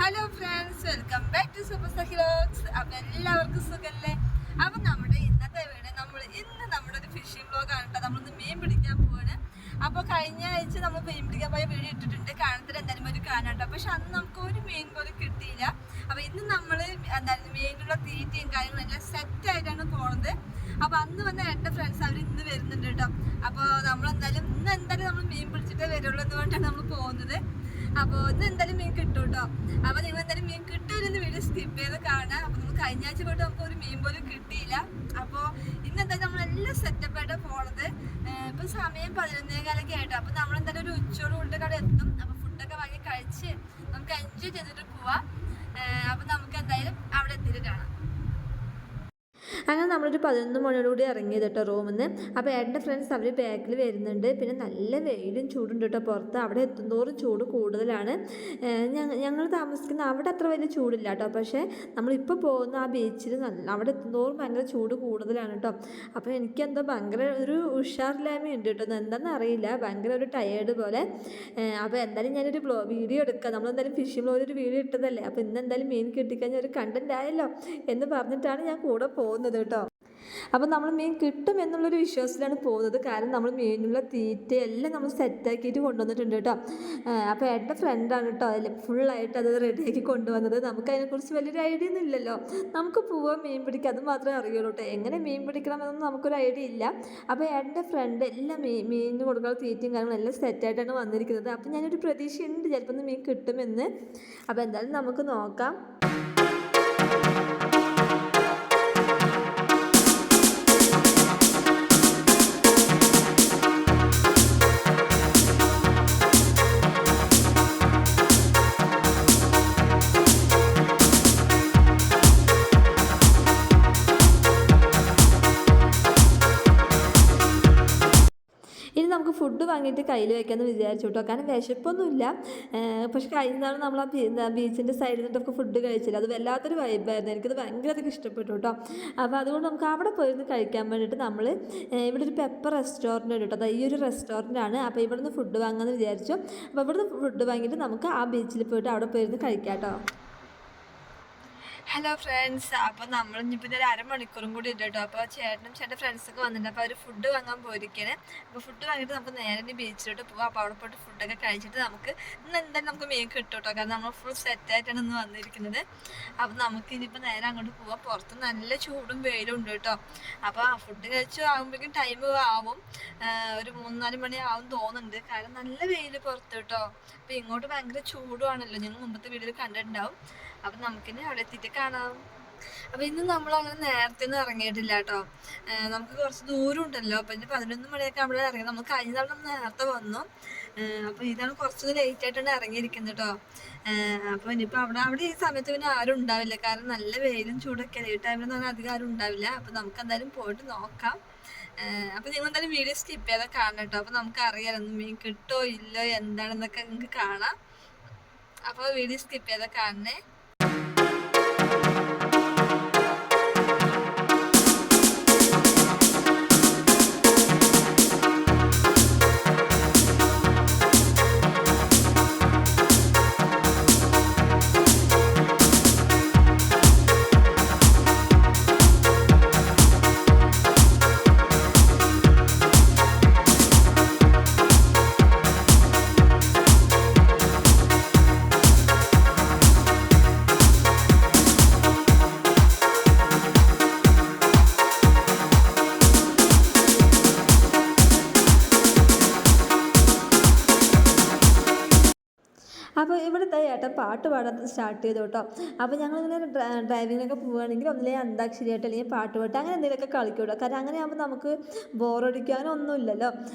Hello friends, welcome back to super സഹിലോക്സ്. അപ്പം എല്ലാവർക്കും സുഖല്ലേ? അപ്പം നമ്മുടെ ഇന്നത്തെ വീട് നമ്മുടെ ഒരു ഫിഷിംഗ് വ്ലോഗാണ് കേട്ടോ. നമ്മളിന്ന് മീൻ പിടിക്കാൻ പോവാണ്. അപ്പോൾ കഴിഞ്ഞ ആഴ്ച നമ്മൾ മീൻ പിടിക്കാൻ പോയ വീഡിയോ ഇട്ടിട്ടുണ്ട്. കാണത്തിൽ എന്തായാലും ഒരു കാണാം കേട്ടോ. പക്ഷെ അന്ന് നമുക്ക് ഒരു മീൻ പോലും കിട്ടിയില്ല. അപ്പോൾ ഇന്ന് നമ്മൾ എന്തായാലും മീനിലുള്ള തീറ്റയും കാര്യങ്ങളും എല്ലാം സെറ്റായിട്ടാണ് പോകുന്നത്. അപ്പോൾ അന്ന് വന്ന എൻ്റെ ഫ്രണ്ട്സ് അവർ ഇന്ന് വരുന്നുണ്ട് കേട്ടോ. അപ്പോൾ ഇന്ന് എന്തായാലും നമ്മൾ മീൻ പിടിച്ചിട്ടേ വരുള്ളൂ എന്നുകൊണ്ടാണ് നമ്മൾ പോകുന്നത്. അപ്പോൾ ഇന്ന് എന്തായാലും മീൻ കിട്ടും കേട്ടോ. അപ്പോൾ നിങ്ങൾ എന്തായാലും മീൻ കിട്ടുമെന്ന് വീഡിയോ സ്കിപ്പ് ചെയ്ത് കാണാം. അപ്പോൾ നമുക്ക് കഴിഞ്ഞ ആഴ്ച പോയിട്ട് നമുക്ക് ഒരു മീൻ പോലും കിട്ടിയില്ല. അപ്പോൾ ഇന്ന് എന്തായാലും നമ്മളെല്ലാം സെറ്റപ്പായിട്ട് പോണത്. ഇപ്പം സമയം 11:15 ആയിട്ടോ. അപ്പോൾ നമ്മളെന്തായാലും ഒരു ഉച്ചയോട് കൂടിയിട്ട് അവിടെ എത്തും. അപ്പോൾ ഫുഡൊക്കെ വാങ്ങി കഴിച്ച് നമുക്ക് എൻജോയ് ചെയ്തിട്ട് പോവാം. അപ്പോൾ നമുക്ക് എന്തായാലും അവിടെ എത്തിയിട്ട് കാണാം. അങ്ങനെ നമ്മളൊരു 11 മണിയോടുകൂടി ഇറങ്ങിയത് കേട്ടോ റൂമിൽ നിന്ന്. അപ്പോൾ ഏട്ടൻ്റെ ഫ്രണ്ട്സ് അവർ ബാക്കിൽ വരുന്നുണ്ട്. പിന്നെ നല്ല വെയിലും ചൂടുണ്ട് കേട്ടോ പുറത്ത്. അവിടെ എത്തുന്തോറും ചൂട് കൂടുതലാണ്. ഞങ്ങൾ താമസിക്കുന്ന അവിടെ അത്ര വലിയ ചൂടില്ല കേട്ടോ. പക്ഷേ നമ്മളിപ്പോൾ പോകുന്ന ആ ബീച്ചിൽ അവിടെ എത്തുന്തോറും ഭയങ്കര ചൂട് കൂടുതലാണ് കേട്ടോ. അപ്പോൾ എനിക്കെന്തോ ഭയങ്കര ഒരു ഉഷാറില്ലായ്മയുണ്ട് കേട്ടോ. എന്താണെന്ന് അറിയില്ല, ഭയങ്കര ഒരു ടയേർഡ് പോലെ. അപ്പോൾ എന്തായാലും ഞാനൊരു വീഡിയോ എടുക്കാം. നമ്മളെന്തായാലും ഫിഷിംഗ് വ്ലോഗിൽ ഒരു വീഡിയോ ഇട്ടതല്ലേ. അപ്പോൾ ഇന്ന് എന്തായാലും മീൻ കിട്ടിക്കഴിഞ്ഞാൽ ഒരു കണ്ടന്റ് ആയല്ലോ എന്ന് പറഞ്ഞിട്ടാണ് ഞാൻ കൂടെ പോകുന്നത് കേട്ടോ. അപ്പോൾ നമ്മൾ മീൻ കിട്ടും എന്നുള്ളൊരു വിശ്വാസത്തിലാണ് പോകുന്നത്. കാരണം നമ്മൾ മീനുള്ള തീറ്റയെല്ലാം നമ്മൾ സെറ്റാക്കിയിട്ട് കൊണ്ടുവന്നിട്ടുണ്ട് കേട്ടോ. അപ്പോൾ എൻ്റെ ഫ്രണ്ടാണ് കേട്ടോ അതിൽ ഫുള്ളായിട്ട് അത് റെഡിയാക്കി കൊണ്ടുവന്നത്. നമുക്ക് അതിനെക്കുറിച്ച് വലിയൊരു ഐഡിയ ഒന്നും ഇല്ലല്ലോ. നമുക്ക് പോവാൻ മീൻ പിടിക്കുക അത് മാത്രമേ അറിയുള്ളൂ കേട്ടോ. എങ്ങനെ മീൻ പിടിക്കണമെന്നൊന്നും നമുക്കൊരു ഐഡിയ ഇല്ല. അപ്പോൾ എൻ്റെ ഫ്രണ്ട് എല്ലാം മീനിന് കൊടുക്കാനുള്ള തീറ്റയും കാര്യങ്ങളും എല്ലാം സെറ്റായിട്ടാണ് വന്നിരിക്കുന്നത്. അപ്പോൾ ഞാനൊരു പ്രതീക്ഷയുണ്ട് ചിലപ്പോൾ മീൻ കിട്ടുമെന്ന്. അപ്പോൾ എന്തായാലും നമുക്ക് നോക്കാം. ഇനി നമുക്ക് ഫുഡ് വാങ്ങിയിട്ട് കയ്യിൽ വയ്ക്കാമെന്ന് വിചാരിച്ചു കേട്ടോ. കാരണം വിശപ്പൊന്നുമില്ല. പക്ഷെ കഴിഞ്ഞ നാൾ നമ്മൾ ആ ബീച്ചിൻ്റെ സൈഡിൽ നിന്നൊക്കെ ഫുഡ് കഴിച്ചില്ല. അത് വല്ലാത്തൊരു വൈബായിരുന്നു. എനിക്കത് ഭയങ്കരധികം ഇഷ്ടപ്പെട്ടു കേട്ടോ. അപ്പോൾ അതുകൊണ്ട് നമുക്ക് അവിടെ പോയിരുന്ന് കഴിക്കാൻ വേണ്ടിയിട്ട് നമ്മൾ ഇവിടെ ഒരു പെപ്പർ റെസ്റ്റോറൻറ്റ് ഉണ്ട് കേട്ടോ. ഈ ഒരു റെസ്റ്റോറൻറ്റാണ്. അപ്പോൾ ഇവിടെ നിന്ന് ഫുഡ് വാങ്ങാമെന്ന് വിചാരിച്ചു. അപ്പോൾ ഇവിടെ നിന്ന് ഫുഡ് വാങ്ങിയിട്ട് നമുക്ക് ആ ബീച്ചിൽ പോയിട്ട് അവിടെ പോയിരുന്ന് കഴിക്കാം കേട്ടോ. ഹലോ ഫ്രണ്ട്സ്, അപ്പോൾ നമ്മളിപ്പോൾ ഒരു അരമണിക്കൂറും കൂടി ഉണ്ട് കേട്ടോ. അപ്പോൾ ചേട്ടൻ്റെ ഫ്രണ്ട്സൊക്കെ വന്നിട്ടുണ്ട്. അപ്പോൾ അവർ ഫുഡ് വാങ്ങാൻ പോയിരിക്കുകയാണ്. അപ്പോൾ ഫുഡ് വാങ്ങിയിട്ട് നമുക്ക് നേരെ ബീച്ചിലോട്ട് പോകാം. അപ്പോൾ അവിടെ പോയിട്ട് ഫുഡൊക്കെ കഴിച്ചിട്ട് നമുക്ക് ഇന്ന് എന്തായാലും നമുക്ക് മീൻ കിട്ടും കേട്ടോ. കാരണം നമ്മൾ ഫുൾ സെറ്റായിട്ടാണ് ഇന്ന് വന്നിരിക്കുന്നത്. അപ്പോൾ നമുക്ക് ഇനിയിപ്പോൾ നേരെ അങ്ങോട്ട് പോവാം. പുറത്ത് നല്ല ചൂടും വെയിലും ഉണ്ട് കേട്ടോ. അപ്പോൾ ആ ഫുഡ് കഴിച്ച് ആകുമ്പോഴേക്കും ടൈം ആവും, ഒരു 3-4 മണി ആവും തോന്നുന്നുണ്ട്. കാരണം നല്ല വെയിൽ പുറത്ത് കേട്ടോ. അപ്പോൾ ഇങ്ങോട്ട് ഭയങ്കര ചൂടുവാണല്ലോ, ഞങ്ങൾ മുമ്പത്തെ വീഡിയോയിൽ കണ്ടിട്ടുണ്ടാവും. അപ്പം നമുക്കിനി അവിടെ എത്തിയിട്ട് കാണാം. അപ്പം ഇന്ന് നമ്മളങ്ങനെ നേരത്തെ ഒന്നും ഇറങ്ങിയിട്ടില്ല കേട്ടോ. നമുക്ക് കുറച്ച് ദൂരം ഉണ്ടല്ലോ. അപ്പം ഇനി 11 മണിയൊക്കെ അവിടെ ഇറങ്ങി. നമ്മൾ കഴിഞ്ഞ തവണ നമ്മൾ നേരത്തെ വന്നു. അപ്പോൾ ഇതാണ് കുറച്ചൊന്ന് ലേറ്റ് ആയിട്ടാണ് ഇറങ്ങിയിരിക്കുന്നത് കേട്ടോ. അപ്പോൾ ഇനിയിപ്പോൾ അവിടെ ഈ സമയത്ത് പിന്നെ ആരും ഉണ്ടാവില്ല. കാരണം നല്ല വെയിലും ചൂടൊക്കെ ഈ ടൈമിൽ പറഞ്ഞാൽ അധികം ആരും ഉണ്ടാവില്ല. അപ്പം നമുക്ക് എന്തായാലും പോയിട്ട് നോക്കാം. അപ്പം നിങ്ങൾ എന്തായാലും വീഡിയോ സ്കിപ്പ് ചെയ്താൽ കാണണം കേട്ടോ. അപ്പം നമുക്ക് അറിയാലോ മീൻ കിട്ടോ ഇല്ലോ എന്താണെന്നൊക്കെ നിങ്ങൾക്ക് കാണാം. അപ്പോൾ വീഡിയോ സ്കിപ്പ് ചെയ്താൽ കാണണേ. അപ്പോൾ ഇവിടുത്തെ ഏട്ടൻ പാട്ട് പാടാൻ സ്റ്റാർട്ട് ചെയ്തു കേട്ടോ. അപ്പോൾ ഞങ്ങളിങ്ങനെ ഡ്രൈവിങ്ങിനൊക്കെ പോവുകയാണെങ്കിൽ ഒന്നില്ലേ അന്താക്ഷരി ആയിട്ട് അല്ലെങ്കിൽ പാട്ട് പാട്ട് അങ്ങനെ എന്തെങ്കിലുമൊക്കെ കളിക്കൂട്ടോ. കാരണം അങ്ങനെ ആകുമ്പോൾ നമുക്ക് ബോറടിക്കാനൊന്നുമില്ലല്ലോ.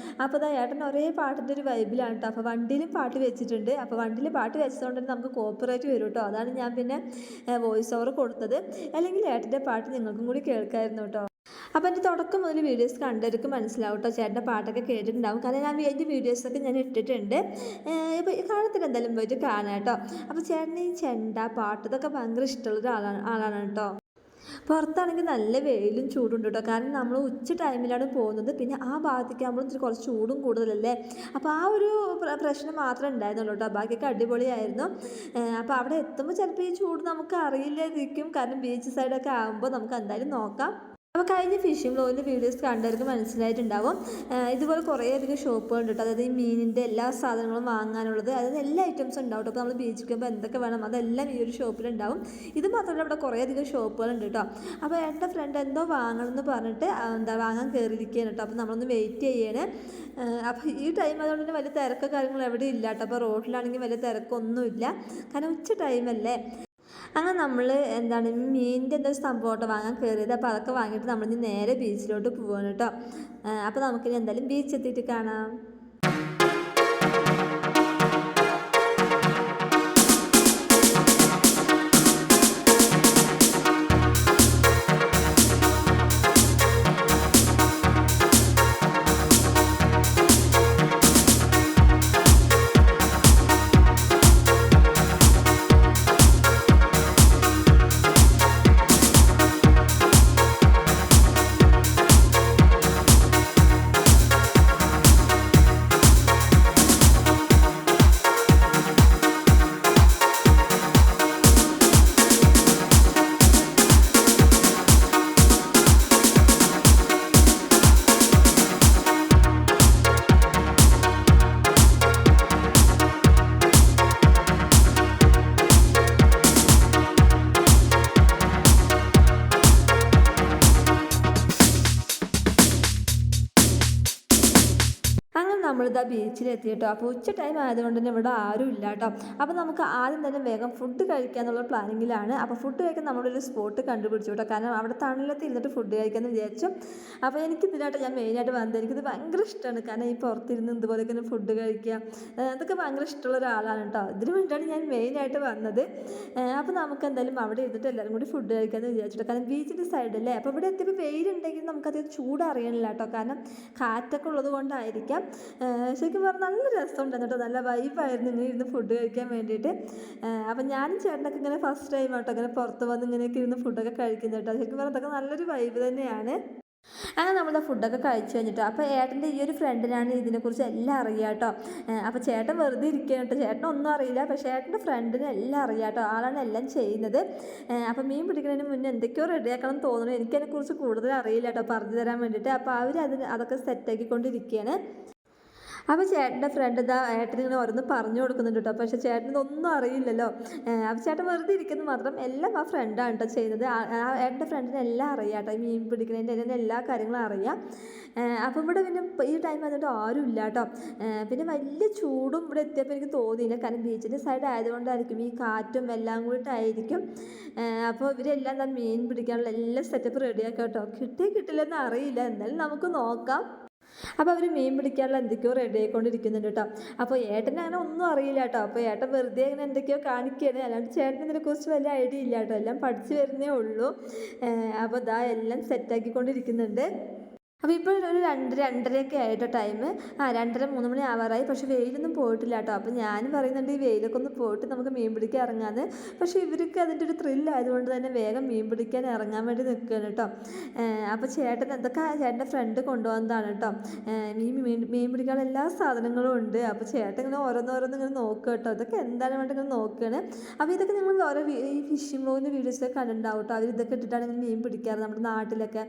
അപ്പോൾ ഏട്ടൻ ഒരേ പാട്ടിൻ്റെ ഒരു വൈബിലാണ് കേട്ടോ. അപ്പോൾ വണ്ടിയിലും പാട്ട് വെച്ചിട്ടുണ്ട്. അപ്പോൾ വണ്ടിയിൽ പാട്ട് വെച്ചതുകൊണ്ട് തന്നെ നമുക്ക് കോപ്പിറൈറ്റ് വരും കേട്ടോ. അതാണ് ഞാൻ പിന്നെ വോയിസ് ഓവർ കൊടുത്തത്. അല്ലെങ്കിൽ ഏട്ടൻ്റെ പാട്ട് നിങ്ങൾക്കും കൂടി കേൾക്കാമായിരുന്നു കേട്ടോ. അപ്പോൾ എൻ്റെ തുടക്കം മുതൽ വീഡിയോസ് കണ്ടവർക്ക് മനസ്സിലാവും കേട്ടോ. ചേട്ടൻ്റെ പാട്ടൊക്കെ കേട്ടിട്ടുണ്ടാവും. കാരണം ഞാൻ എൻ്റെ വീഡിയോസൊക്കെ ഞാൻ ഇട്ടിട്ടുണ്ട്. ഇപ്പോൾ ഈ കാലത്തിൽ എന്തായാലും പോയിട്ട് കാണാം കേട്ടോ. അപ്പോൾ ചേട്ടന് ഈ ചെണ്ട പാട്ട് ഇതൊക്കെ ഭയങ്കര ഇഷ്ടമുള്ള ആളാണ് കേട്ടോ. പുറത്താണെങ്കിൽ നല്ല വെയിലും ചൂടുണ്ട് കേട്ടോ. കാരണം നമ്മൾ ഉച്ച ടൈമിലാണ് പോകുന്നത്. പിന്നെ ആ ഭാഗത്തേക്ക് ആകുമ്പോൾ ഇത്തിരി കുറച്ച് ചൂടും കൂടുതലല്ലേ. അപ്പോൾ ആ ഒരു പ്രശ്നം മാത്രമേ ഉണ്ടായിരുന്നുള്ളൂ കേട്ടോ. ബാക്കിയൊക്കെ അടിപൊളിയായിരുന്നു. അപ്പോൾ അവിടെ എത്തുമ്പോൾ ചിലപ്പോൾ ഈ ചൂട് നമുക്ക് അറിയില്ലാതിരിക്കും. കാരണം ബീച്ച് സൈഡൊക്കെ ആകുമ്പോൾ നമുക്ക് എന്തായാലും നോക്കാം. അപ്പോൾ കഴിഞ്ഞ ഫിഷിംഗ് വ്ലോഗിൻ്റെ വീഡിയോസ് കണ്ടവർക്ക് മനസ്സിലായിട്ടുണ്ടാവും. ഇതുപോലെ കുറേയധികം ഷോപ്പുകളുണ്ട് കേട്ടോ. അതായത് ഈ മീനിൻ്റെ എല്ലാ സാധനങ്ങളും വാങ്ങാനുള്ളത്, അതായത് എല്ലാ ഐറ്റംസും ഉണ്ടാവും കേട്ടോ. അപ്പോൾ നമ്മൾ ബീച്ചിൽ പോകുമ്പോൾ എന്തൊക്കെ വേണം അതെല്ലാം ഈ ഒരു ഷോപ്പിലുണ്ടാവും. ഇത് മാത്രമല്ല ഇവിടെ കുറേയധികം ഷോപ്പുകളുണ്ട് കേട്ടോ. അപ്പോൾ എൻ്റെ ഫ്രണ്ട് എന്തോ വാങ്ങണമെന്ന് പറഞ്ഞിട്ട് വാങ്ങാൻ കയറിയിരിക്കുകയാണ് കേട്ടോ. അപ്പോൾ നമ്മളൊന്ന് വെയിറ്റ് ചെയ്യണേ. അപ്പോൾ ഈ ടൈം അതുകൊണ്ട് തന്നെ വലിയ തിരക്കോ കാര്യങ്ങളോ എവിടെ ഇല്ല കേട്ടോ. അപ്പോൾ റോഡിലാണെങ്കിൽ വലിയ തിരക്കൊന്നുമില്ല, കാരണം ഉച്ച ടൈമല്ലേ. അങ്ങനെ നമ്മൾ മീനിൻ്റെ എന്തൊരു സംഭവമായിട്ട് വാങ്ങാൻ കയറിയത്. അപ്പോൾ അതൊക്കെ വാങ്ങിയിട്ട് നമ്മളിനി നേരെ ബീച്ചിലോട്ട് പോവാണ് കേട്ടോ. അപ്പോൾ നമുക്കിനി എന്തായാലും ബീച്ച് എത്തിയിട്ട് കാണാം. നമ്മളിതാ ബീച്ചിലെത്തി കേട്ടോ. അപ്പോൾ ഉച്ച ടൈം ആയതുകൊണ്ട് തന്നെ ഇവിടെ ആരും ഇല്ല കേട്ടോ. അപ്പോൾ നമുക്ക് ആദ്യം തന്നെ വേഗം ഫുഡ് കഴിക്കാന്നുള്ള പ്ലാനിങ്ങിലാണ്. അപ്പോൾ ഫുഡ് കഴിക്കാൻ നമ്മളൊരു സ്പോട്ട് കണ്ടുപിടിച്ചു കേട്ടോ. കാരണം അവിടെ തണലത്ത് ഇരുന്നിട്ട് ഫുഡ് കഴിക്കാമെന്ന് വിചാരിച്ചു. അപ്പോൾ എനിക്കിതിനായിട്ട് ഞാൻ മെയിനായിട്ട് വന്നത്, എനിക്കിത് ഭയങ്കര ഇഷ്ടമാണ്. കാരണം ഈ പുറത്തിരുന്ന് ഇതുപോലെയൊക്കെ ഫുഡ് കഴിക്കുക, അതൊക്കെ ഭയങ്കര ഇഷ്ടമുള്ള ഒരാളാണ് കേട്ടോ. ഇതിന് വേണ്ടിയിട്ടാണ് ഞാൻ മെയിനായിട്ട് വന്നത്. അപ്പോൾ നമുക്ക് എന്തായാലും അവിടെ ഇരുന്നിട്ട് എല്ലാവരും കൂടി ഫുഡ് കഴിക്കാമെന്ന് വിചാരിച്ചിട്ട്. കാരണം ബീച്ചിൻ്റെ സൈഡല്ലേ. അപ്പോൾ ഇവിടെ എത്തിയപ്പോൾ വെയിലുണ്ടെങ്കിൽ നമുക്കധികം ചൂട് അറിയണില്ല കേട്ടോ. കാരണം കാറ്റൊക്കെ ഉള്ളത് കൊണ്ടായിരിക്കാം. ശരിക്കും പറഞ്ഞാൽ നല്ല രസമുണ്ടായിരുന്നു കേട്ടോ. നല്ല വൈബായിരുന്നു ഇങ്ങനെ ഇരുന്ന് ഫുഡ് കഴിക്കാൻ വേണ്ടിയിട്ട്. അപ്പം ഞാനും ചേട്ടനൊക്കെ ഇങ്ങനെ ഫസ്റ്റ് ടൈം കേട്ടോ ഇങ്ങനെ പുറത്ത് വന്ന് ഇങ്ങനെയൊക്കെ ഇരുന്ന് ഫുഡൊക്കെ കഴിക്കുന്നത് കേട്ടോ. ശരിക്കും പറഞ്ഞാൽ അതൊക്കെ നല്ലൊരു വൈബ് തന്നെയാണ്. അങ്ങനെ നമ്മൾ ഫുഡൊക്കെ കഴിച്ചു കഴിഞ്ഞിട്ടോ. അപ്പോൾ ഏട്ടൻ്റെ ഈ ഒരു ഫ്രണ്ടിനാണ് ഇതിനെക്കുറിച്ച് എല്ലാം അറിയാം കേട്ടോ. അപ്പോൾ ചേട്ടൻ വെറുതെ ഇരിക്കുക കേട്ടോ. ചേട്ടനൊന്നും അറിയില്ല, പക്ഷേ ചേട്ടൻ്റെ ഫ്രണ്ടിന് എല്ലാം അറിയാം കേട്ടോ. ആളാണ് എല്ലാം ചെയ്യുന്നത്. അപ്പോൾ മീൻ പിടിക്കുന്നതിന് മുന്നേ എന്തൊക്കെയോ റെഡിയാക്കണം തോന്നുന്നു. എനിക്കതിനെക്കുറിച്ച് കൂടുതൽ അറിയില്ല കേട്ടോ പറഞ്ഞു തരാൻ വേണ്ടിയിട്ട്. അപ്പോൾ അവർ അതൊക്കെ സെറ്റാക്കിക്കൊണ്ടിരിക്കുകയാണ്. അപ്പോൾ ചേട്ടൻ്റെ ഫ്രണ്ട് ഏട്ടനിങ്ങനെ ഓരോന്ന് പറഞ്ഞു കൊടുക്കുന്നുണ്ട് കേട്ടോ. പക്ഷേ ചേട്ടനൊന്നും അറിയില്ലല്ലോ. അപ്പോൾ ചേട്ടൻ വെറുതെ ഇരിക്കുന്നത് മാത്രം. എല്ലാം ആ ഫ്രണ്ടാണ് കേട്ടോ ചെയ്യുന്നത്. ഏട്ടൻ്റെ ഫ്രണ്ടിന് എല്ലാം അറിയാം കേട്ടോ. മീൻ പിടിക്കുന്നതിൻ്റെ എല്ലാ കാര്യങ്ങളും അറിയാം. അപ്പോൾ ഇവിടെ പിന്നെ ഈ ടൈം വന്നിട്ട് ആരും ഇല്ല കേട്ടോ. പിന്നെ വലിയ ചൂടും ഇവിടെ എത്തിയപ്പോൾ എനിക്ക് തോന്നിയില്ല. കാരണം ബീച്ചിൻ്റെ സൈഡ് ആയതുകൊണ്ടായിരിക്കും ഈ കാറ്റും എല്ലാം കൂടിയിട്ടായിരിക്കും. അപ്പോൾ ഇവരെല്ലാം മീൻ പിടിക്കാനുള്ള എല്ലാ സെറ്റപ്പ് റെഡിയാക്കാം കേട്ടോ. കിട്ടില്ലെന്ന് അറിയില്ല, എന്തായാലും നമുക്ക് നോക്കാം. അപ്പോൾ അവർ മീൻ പിടിക്കാനുള്ള എന്തൊക്കെയോ റെഡി ആയിക്കൊണ്ടിരിക്കുന്നുണ്ട് കേട്ടോ. അപ്പോൾ ഏട്ടന് അങ്ങനെ ഒന്നും അറിയില്ല കേട്ടോ. അപ്പോൾ ഏട്ടൻ വെറുതെ അങ്ങനെ എന്തൊക്കെയോ കാണിക്കുകയാണ്. അല്ലാണ്ട് ചേട്ടന് ഇതിനെക്കുറിച്ച് വലിയ ഐഡിയ ഇല്ല കേട്ടോ. എല്ലാം പഠിച്ചു വരുന്നേ ഉള്ളൂ. അപ്പോൾ എല്ലാം സെറ്റാക്കിക്കൊണ്ടിരിക്കുന്നുണ്ട്. അപ്പോൾ ഇപ്പോൾ ഒരു 2-2:30 ആയിട്ടോ ടൈം. 2:30-3 മണി ആവാറായി. പക്ഷേ വെയിലൊന്നും പോയിട്ടില്ല കേട്ടോ. അപ്പോൾ ഞാനും പറയുന്നുണ്ട് ഈ വെയിലൊക്കെ ഒന്ന് പോയിട്ട് നമുക്ക് മീൻ പിടിക്കാൻ ഇറങ്ങാമെന്ന്. പക്ഷേ ഇവർക്ക് അതിൻ്റെ ഒരു ത്രില്ലായതുകൊണ്ട് തന്നെ വേഗം മീൻ പിടിക്കാൻ ഇറങ്ങാൻ വേണ്ടി നിൽക്കുകയാണ് കേട്ടോ. അപ്പോൾ ചേട്ടൻ ചേട്ടൻ്റെ ഫ്രണ്ട് കൊണ്ടുവന്നതാണ് കേട്ടോ. മീൻ പിടിക്കാനുള്ള എല്ലാ സാധനങ്ങളും ഉണ്ട്. അപ്പോൾ ചേട്ടൻ ഇങ്ങനെ ഓരോന്നോരോന്ന് ഇങ്ങനെ നോക്കുക കേട്ടോ. ഇതൊക്കെ എന്താണ് വേണ്ടി ഇങ്ങനെ നോക്കുകയാണ്. അപ്പോൾ ഇതൊക്കെ നിങ്ങൾ ഓരോ ഈ ഫിഷിംഗ് വ്ലോഗിൻ്റെ വീഡിയോസൊക്കെ കണ്ടിട്ടുണ്ടാവും കേട്ടോ. അവർ ഇതൊക്കെ ഇട്ടിട്ടാണ് ഇങ്ങനെ മീൻ പിടിക്കാറ് നമ്മുടെ നാട്ടിലൊക്കെ.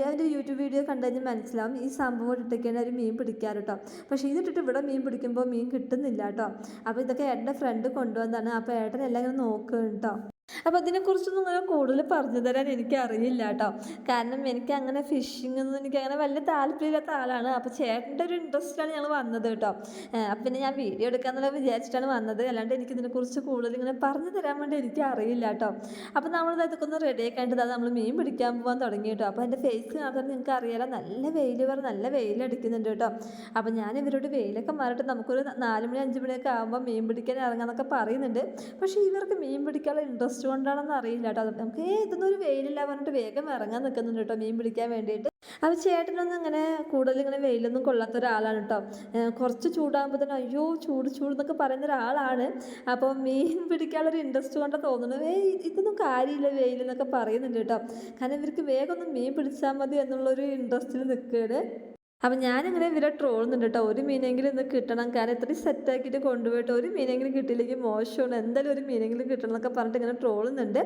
അതിൻ്റെ യൂട്യൂബ് വീഡിയോ കണ്ടു കഴിഞ്ഞാൽ മനസ്സിലാവും ഈ സംഭവം ഇട്ടൊക്കെയാണ് അവർ മീൻ പിടിക്കാറ് കേട്ടോ. പക്ഷേ ഇതിട്ടിട്ട് ഇവിടെ മീൻ പിടിക്കുമ്പോൾ മീൻ കിട്ടുന്നില്ല കേട്ടോ. അപ്പോൾ ഇതൊക്കെ ഏട്ടൻ്റെ ഫ്രണ്ട് കൊണ്ടുവന്നതാണ്. അപ്പോൾ ഏട്ടൻ എല്ലാം ഇങ്ങനെ നോക്കുക കേട്ടോ. അപ്പോൾ അതിനെക്കുറിച്ചൊന്നും അങ്ങനെ കൂടുതൽ പറഞ്ഞു തരാൻ എനിക്ക് അറിയില്ല കേട്ടോ. കാരണം എനിക്ക് അങ്ങനെ ഫിഷിംഗ് ഒന്നും എനിക്ക് അങ്ങനെ വലിയ താല്പര്യമില്ലാത്ത ആളാണ്. അപ്പോൾ ചേട്ടൻ്റെ ഒരു ഇൻട്രസ്റ്റിലാണ് ഞങ്ങൾ വന്നത് കേട്ടോ. അപ്പം പിന്നെ ഞാൻ വീഡിയോ എടുക്കാമെന്നുള്ള വിചാരിച്ചിട്ടാണ് വന്നത്. അല്ലാണ്ട് എനിക്കിതിനെക്കുറിച്ച് കൂടുതൽ ഇങ്ങനെ പറഞ്ഞു തരാൻ വേണ്ടി എനിക്ക് അറിയില്ല കേട്ടോ. അപ്പോൾ നമ്മൾ ഇതൊക്കെ ഒന്ന് റെഡി ആക്കേണ്ടത് നമ്മൾ മീൻ പിടിക്കാൻ പോകാൻ തുടങ്ങി കേട്ടോ. അപ്പോൾ എൻ്റെ ഫേസ് കാണാൻ നിങ്ങൾക്ക് അറിയാലോ, നല്ല വെയിലടിക്കുന്നുണ്ട് കേട്ടോ. അപ്പോൾ ഞാൻ ഇവരോട് വെയിലൊക്കെ മാറിയിട്ട് നമുക്കൊരു 4 മണി 5 മണിയൊക്കെ ആകുമ്പോൾ മീൻ പിടിക്കാൻ ഇറങ്ങാമെന്നൊക്കെ പറയുന്നുണ്ട്. പക്ഷേ ഇവർക്ക് മീൻ പിടിക്കാനുള്ള ഇൻട്രസ്റ്റ് കൊണ്ടാണെന്ന് അറിയില്ല കേട്ടോ. നമുക്ക് ഇതൊന്നും ഒരു വെയിലില്ല പറഞ്ഞിട്ട് വേഗം ഇറങ്ങാൻ നിൽക്കുന്നുണ്ട് കേട്ടോ മീൻ പിടിക്കാൻ വേണ്ടിയിട്ട്. അപ്പോൾ ചേട്ടനൊന്നും ഇങ്ങനെ കൂടുതൽ ഇങ്ങനെ വെയിലൊന്നും കൊള്ളാത്ത ഒരാളാണ് കേട്ടോ. കുറച്ച് ചൂടാകുമ്പോൾ തന്നെ അയ്യോ ചൂട് ചൂട് എന്നൊക്കെ പറയുന്ന ഒരാളാണ്. അപ്പോൾ മീൻ പിടിക്കാനുള്ളൊരു ഇൻട്രസ്റ്റ് കൊണ്ട് തോന്നുന്നു ഇതൊന്നും കാര്യമില്ല വെയിലെന്നൊക്കെ പറയുന്നുണ്ട് കേട്ടോ. കാരണം ഇവർക്ക് വേഗം ഒന്ന് മീൻ പിടിച്ചാൽ മതി എന്നുള്ളൊരു ഇൻട്രസ്റ്റിൽ നിൽക്കുകയാണ്. അപ്പം ഞാനിങ്ങനെ ഇവരെ ട്രോളുന്നുണ്ട് കേട്ടോ. ഒരു മീനെങ്കിലും ഇന്ന് കിട്ടണം, കാരണം ഇത്രയും സെറ്റാക്കിയിട്ട് കൊണ്ടുപോയിട്ട് ഒരു മീനെങ്കിലും കിട്ടിയില്ലെങ്കിൽ മോശമാണ്, എന്തായാലും ഒരു മീനെങ്കിലും കിട്ടണം എന്നൊക്കെ പറഞ്ഞിട്ട് ഇങ്ങനെ ട്രോളുന്നുണ്ട്.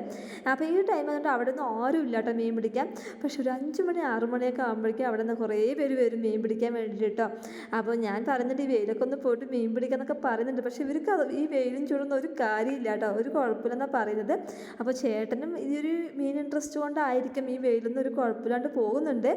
അപ്പോൾ ഈ ടൈം വന്നിട്ട് അവിടെ നിന്ന് ആരും ഇല്ല കേട്ടോ മീൻ പിടിക്കാൻ. പക്ഷെ ഒരു 5 മണി 6 മണിയൊക്കെ ആകുമ്പോഴേക്കും അവിടെ നിന്ന് കുറേ പേര് വരും മീൻ പിടിക്കാൻ വേണ്ടിയിട്ട് കേട്ടോ. അപ്പോൾ ഞാൻ പറയുന്നുണ്ട് ഈ വെയിലൊക്കെ ഒന്ന് പോയിട്ട് മീൻ പിടിക്കാന്നൊക്കെ പറയുന്നുണ്ട്. പക്ഷെ ഇവർക്ക് ഈ വെയിലും ചൂടൊന്നും ഒരു കാര്യമില്ല കേട്ടോ, ഒരു കുഴപ്പമില്ലെന്നാണ് പറയുന്നത്. അപ്പോൾ ചേട്ടനും ഈ ഒരു മീൻ ഇൻട്രസ്റ്റ് കൊണ്ടായിരിക്കും ഈ വെയിലൊന്നും ഒരു കുഴപ്പമില്ലാണ്ട് പോകുന്നുണ്ട്.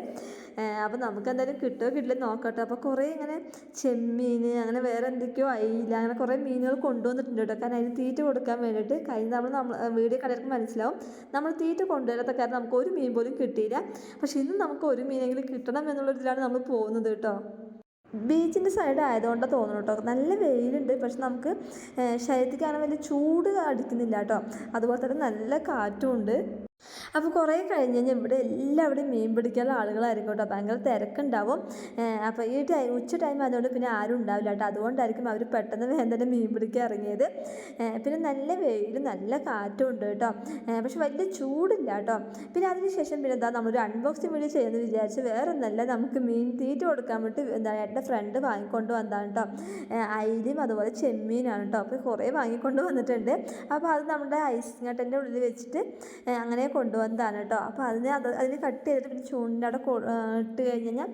അപ്പോൾ നമുക്ക് എന്തായാലും കിട്ടുമോ കിട്ടില്ല നോക്കട്ടെ. അപ്പോൾ കുറേ ഇങ്ങനെ ചെമ്മീൻ അങ്ങനെ വേറെ എന്തൊക്കെയോ അയില അങ്ങനെ കുറേ മീനുകൾ കൊണ്ടുവന്നിട്ടുണ്ട് കേട്ടോ. കാരണം അതിന് തീറ്റ കൊടുക്കാൻ വേണ്ടിയിട്ട്. കഴിഞ്ഞ നമ്മൾ വീഡിയോ കടയിലേക്ക് മനസ്സിലാവും, നമ്മൾ തീറ്റ കൊണ്ടുവരാത്ത കാരണം നമുക്ക് ഒരു മീൻ പോലും കിട്ടിയില്ല. പക്ഷെ ഇന്ന് നമുക്ക് ഒരു മീനെങ്കിലും കിട്ടണം എന്നുള്ളതിലാണ് നമ്മൾ പോകുന്നത് കേട്ടോ. ബീച്ചിൻ്റെ സൈഡ് ആയതുകൊണ്ടാണ് തോന്നുന്നു കേട്ടോ. നല്ല വെയിലുണ്ട്, പക്ഷെ നമുക്ക് ശരീരത്തിക്കാണെങ്കിൽ വലിയ ചൂട് അടിക്കുന്നില്ല കേട്ടോ. അതുപോലെ തന്നെ നല്ല കാറ്റും ഉണ്ട്. അപ്പോൾ കുറേ കഴിഞ്ഞ് കഴിഞ്ഞാൽ ഇവിടെ എല്ലാവിടെയും മീൻ പിടിക്കാനുള്ള ആളുകളായിരിക്കും കേട്ടോ. ഭയങ്കര തിരക്കുണ്ടാവും. അപ്പോൾ ഈ ഉച്ച ടൈം ആയതുകൊണ്ട് പിന്നെ ആരും ഉണ്ടാവില്ല കേട്ടോ. അതുകൊണ്ടായിരിക്കും അവർ പെട്ടെന്ന് വേഗം തന്നെ മീൻ പിടിക്കാൻ ഇറങ്ങിയത്. പിന്നെ നല്ല വെയിലും നല്ല കാറ്റും ഉണ്ട് കേട്ടോ. പക്ഷെ വലിയ ചൂടില്ല കേട്ടോ. പിന്നെ അതിന് ശേഷം പിന്നെ എന്താ നമ്മളൊരു അൺബോക്സിങ് വീഡിയോ ചെയ്യുമെന്ന് വിചാരിച്ച് വേറെ ഒന്നല്ല, നമുക്ക് മീൻ തീറ്റ കൊടുക്കാൻ വേണ്ടി എൻ്റെ ഫ്രണ്ട് വാങ്ങിക്കൊണ്ട് വന്നതാണ് കേട്ടോ. അയിലും അതുപോലെ ചെമ്മീനാണ് കേട്ടോ. അപ്പോൾ കുറേ വാങ്ങിക്കൊണ്ട് വന്നിട്ടുണ്ട്. അപ്പോൾ അത് നമ്മുടെ ഐസിങ് കട്ടൻ്റെ ഉള്ളിൽ വെച്ചിട്ട് അങ്ങനെ കൊണ്ടുവന്നതാണ് കേട്ടോ. അപ്പോൾ അതിന് കട്ട് ചെയ്തിട്ട് പിന്നെ ചൂണ്ടിൻ്റെ അവിടെ ഇട്ട് കഴിഞ്ഞ് കഴിഞ്ഞാൽ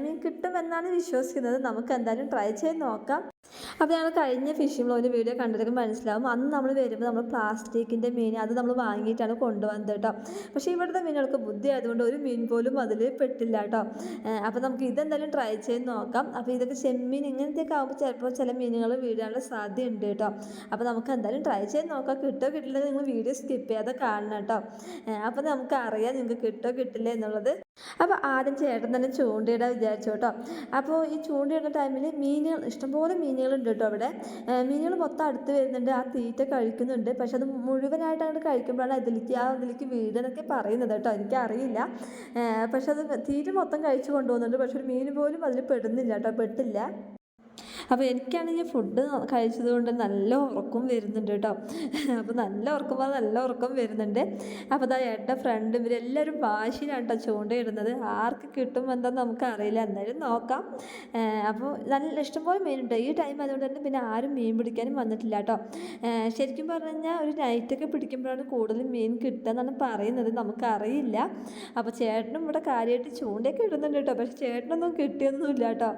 മീൻ കിട്ടുമെന്നാണ് വിശ്വസിക്കുന്നത്. നമുക്ക് എന്തായാലും ട്രൈ ചെയ്ത് നോക്കാം. അപ്പോൾ ഞങ്ങൾ കഴിഞ്ഞ ഫിഷിംഗ് വ്ളോഗിൻ്റെ വീഡിയോ കണ്ടിട്ട് മനസ്സിലാവും, അന്ന് നമ്മൾ വരുമ്പോൾ നമ്മൾ പ്ലാസ്റ്റിക്കിൻ്റെ മീൻ അത് നമ്മൾ വാങ്ങിയിട്ടാണ് കൊണ്ടുവന്നത് കേട്ടോ. പക്ഷേ ഇവിടുത്തെ മീനുകൾക്ക് ബുദ്ധി ആയതുകൊണ്ട് ഒരു മീൻ പോലും അതിൽ പെട്ടില്ല കേട്ടോ. അപ്പോൾ നമുക്ക് ഇതെന്തായാലും ട്രൈ ചെയ്ത് നോക്കാം. അപ്പോൾ ഇതൊക്കെ ചെമ്മീൻ ഇങ്ങനത്തെയൊക്കെ ആകുമ്പോൾ ചിലപ്പോൾ ചില മീനുകൾ വീഴാനുള്ള സാധ്യതയുണ്ട് കേട്ടോ. അപ്പോൾ നമുക്ക് എന്തായാലും ട്രൈ ചെയ്ത് നോക്കാം. കിട്ടോ കിട്ടില്ല നിങ്ങൾ വീഡിയോ സ്കിപ്പ് ചെയ്യാതെ കാണണം കേട്ടോ. അപ്പോൾ നമുക്ക് അറിയാം നിങ്ങൾക്ക് കിട്ടോ കിട്ടില്ല എന്നുള്ളത്. അപ്പോൾ ആദ്യം ചേട്ടൻ തന്നെ ചൂണ്ടയിടാൻ വിചാരിച്ചു കേട്ടോ. അപ്പോൾ ഈ ചൂണ്ടയിടുന്ന ടൈമിൽ മീനുകൾ ഇഷ്ടംപോലെ മീനുകളുണ്ട് കേട്ടോ. അവിടെ മീനുകൾ മൊത്തം അടുത്ത് വരുന്നുണ്ട്, ആ തീറ്റ കഴിക്കുന്നുണ്ട്. പക്ഷെ അത് മുഴുവനായിട്ട് അങ്ങോട്ട് കഴിക്കുമ്പോഴാണ് അതിലേക്ക് വീടെന്നൊക്കെ പറയുന്നത് കേട്ടോ. എനിക്കറിയില്ല. പക്ഷെ അത് തീറ്റ മൊത്തം കഴിച്ചു കൊണ്ടുപോകുന്നുണ്ട്. പക്ഷെ ഒരു മീൻ പോലും അതിൽ പെടുന്നില്ല കേട്ടോ, പെട്ടില്ല. അപ്പോൾ എനിക്കാണെങ്കിൽ ഫുഡ് കഴിച്ചത് കൊണ്ട് നല്ല ഉറക്കം വരുന്നുണ്ട് കേട്ടോ. അപ്പോൾ നല്ല ഉറക്കം വരുന്നുണ്ട്. അപ്പോൾ അതാ എൻ്റെ ഫ്രണ്ട് ഇവരെല്ലാവരും വാശിയിലാണ് കേട്ടോ ചൂണ്ടയിടുന്നത്. ആർക്ക് കിട്ടും എന്താണെന്ന് നമുക്കറിയില്ല, എന്തായാലും നോക്കാം. അപ്പോൾ നല്ല ഇഷ്ടംപോലെ മീനുണ്ട്. ഈ ടൈം ആയതുകൊണ്ട് തന്നെ പിന്നെ ആരും മീൻ പിടിക്കാനും വന്നിട്ടില്ല കേട്ടോ. ശരിക്കും പറഞ്ഞു കഴിഞ്ഞാൽ ഒരു നൈറ്റൊക്കെ പിടിക്കുമ്പോഴാണ് കൂടുതൽ മീൻ കിട്ടുക എന്നാണ് പറയുന്നത്, നമുക്കറിയില്ല. അപ്പോൾ ചേട്ടനും ഇവിടെ കാര്യമായിട്ട് ചൂണ്ടയൊക്കെ ഇടുന്നുണ്ട് കേട്ടോ. പക്ഷെ ചേട്ടനൊന്നും കിട്ടിയൊന്നുമില്ല കേട്ടോ.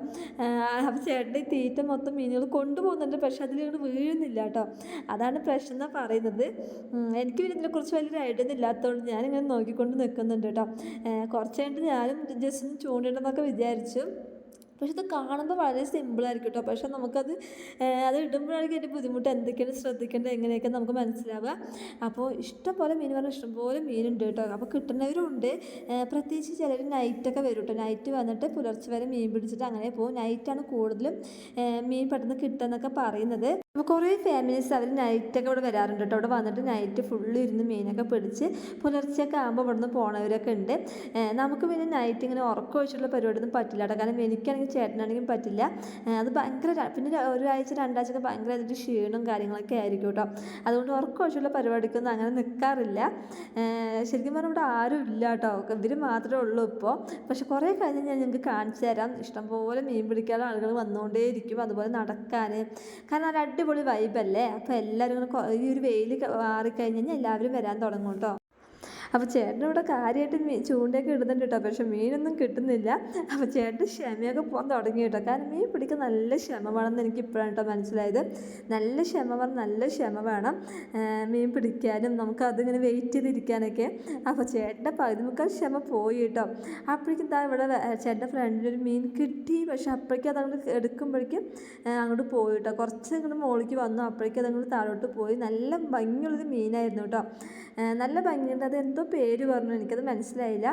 അപ്പോൾ ചേട്ടൻ്റെ തീറ്റ മൊത്തം മീനുകൾ കൊണ്ടുപോകുന്നുണ്ട്, പക്ഷെ അതിലിങ്ങോട്ട് വീഴുന്നില്ല കേട്ടോ. അതാണ് പ്രശ്നം എന്നാണ് പറയുന്നത്. എനിക്ക് പിന്നെ ഇതിനെക്കുറിച്ച് വലിയൊരു ഐഡിയ ഒന്നും ഇല്ലാത്തതുകൊണ്ട് ഞാനിങ്ങനെ നോക്കിക്കൊണ്ട് നിൽക്കുന്നുണ്ട് കേട്ടോ. കുറച്ച് കഴിഞ്ഞിട്ട് ഞാനും ജസ്റ്റ് ഒന്ന് ചൂണ്ടിടണമെന്നൊക്കെ വിചാരിച്ചു. പക്ഷെ ഇത് കാണുമ്പോൾ വളരെ സിമ്പിളായിരിക്കും കേട്ടോ. പക്ഷെ നമുക്കത് അത് ഇടുമ്പോഴായിരിക്കും അതിൻ്റെ ബുദ്ധിമുട്ട് എന്തൊക്കെയാണ് ശ്രദ്ധിക്കേണ്ടത് എങ്ങനെയൊക്കെ നമുക്ക് മനസ്സിലാവുക. അപ്പോൾ ഇഷ്ടംപോലെ മീൻ പറഞ്ഞാൽ ഇഷ്ടംപോലെ മീനുണ്ട് കേട്ടോ. അപ്പോൾ കിട്ടുന്നവരും ഉണ്ട്. പ്രത്യേകിച്ച് ചിലർ നൈറ്റൊക്കെ വരും കേട്ടോ. നൈറ്റ് വന്നിട്ട് പുലർച്ചെ വരെ മീൻ പിടിച്ചിട്ട് അങ്ങനെ പോകും. നൈറ്റാണ് കൂടുതലും മീൻ പെട്ടെന്ന് കിട്ടുക പറയുന്നത്. അപ്പോൾ കുറേ ഫാമിലീസ് അവർ നൈറ്റൊക്കെ ഇവിടെ വരാറുണ്ട് കേട്ടോ. അവിടെ വന്നിട്ട് നൈറ്റ് ഫുള്ള് ഇരുന്ന് മീനൊക്കെ പിടിച്ച് പുലർച്ചയൊക്കെ ആകുമ്പോൾ ഇവിടെ നിന്ന് പോണവരൊക്കെ ഉണ്ട്. നമുക്ക് പിന്നെ നൈറ്റ് ഇങ്ങനെ ഉറക്കം ഒഴിച്ചിട്ടുള്ള പരിപാടിയൊന്നും പറ്റില്ല കേട്ടോ. കാരണം എനിക്കാണെങ്കിൽ ചേട്ടനാണെങ്കിലും പറ്റില്ല. അത് ഭയങ്കര പിന്നെ ഒരാഴ്ച 2 ആഴ്ചയൊക്കെ ഭയങ്കരമായിട്ട് ക്ഷീണവും കാര്യങ്ങളൊക്കെ ആയിരിക്കും കേട്ടോ. അതുകൊണ്ട് ഉറക്കം ഒഴിച്ചുള്ള പരിപാടിക്കൊന്നും അങ്ങനെ നിൽക്കാറില്ല. ശരിക്കും പറഞ്ഞാൽ ഇവിടെ ആരും ഇല്ല കേട്ടോ. ഇവർ മാത്രമേ ഉള്ളൂ ഇപ്പോൾ. പക്ഷെ കുറേ കഴിഞ്ഞ് ഞാൻ നിങ്ങൾക്ക് കാണിച്ചു തരാം. ഇഷ്ടംപോലെ മീൻ പിടിക്കാനുള്ള ആളുകൾ വന്നുകൊണ്ടേയിരിക്കും, അതുപോലെ നടക്കാൻ. കാരണം ഒരു അടിപൊളി വൈബല്ലേ. അപ്പോൾ എല്ലാവരും ഈ ഒരു വെയിൽ മാറിക്കഴിഞ്ഞ് കഴിഞ്ഞാൽ എല്ലാവരും വരാൻ തുടങ്ങും കേട്ടോ. അപ്പോൾ ചേട്ടനിവിടെ കാര്യമായിട്ട് ചൂണ്ടയൊക്കെ ഇടുന്നുണ്ട് കേട്ടോ. പക്ഷെ മീനൊന്നും കിട്ടുന്നില്ല. അപ്പോൾ ചേട്ടൻ ക്ഷമയൊക്കെ പോകാൻ തുടങ്ങി കേട്ടോ. കാരണം മീൻ പിടിക്കാൻ നല്ല ക്ഷമ വേണമെന്ന് എനിക്ക് ഇപ്പോഴാണ് കേട്ടോ മനസ്സിലായത്. നല്ല ക്ഷമ വേണം മീൻ പിടിക്കാനും നമുക്കതിങ്ങനെ വെയിറ്റ് ചെയ്തിരിക്കാനൊക്കെ. അപ്പോൾ ചേട്ടൻ്റെ 13 ക്ഷമ പോയി കേട്ടോ. അപ്പോഴേക്കും എന്താ ഇവിടെ ചേട്ടൻ്റെ ഫ്രണ്ടിനൊരു മീൻ കിട്ടി. പക്ഷെ അപ്പോഴേക്കും അതങ്ങോട്ട് എടുക്കുമ്പോഴേക്കും അങ്ങോട്ട് പോയി കേട്ടോ. കുറച്ച് ഇങ്ങോട്ട് മുകളിലേക്ക് വന്നു, അപ്പോഴേക്കും അതങ്ങോട്ട് താഴോട്ട് പോയി. നല്ല ഭംഗിയുള്ളൊരു മീനായിരുന്നു കേട്ടോ. നല്ല ഭംഗിയുണ്ട്. അത് എന്തോ പേര് പറഞ്ഞു, എനിക്കത് മനസ്സിലായില്ല.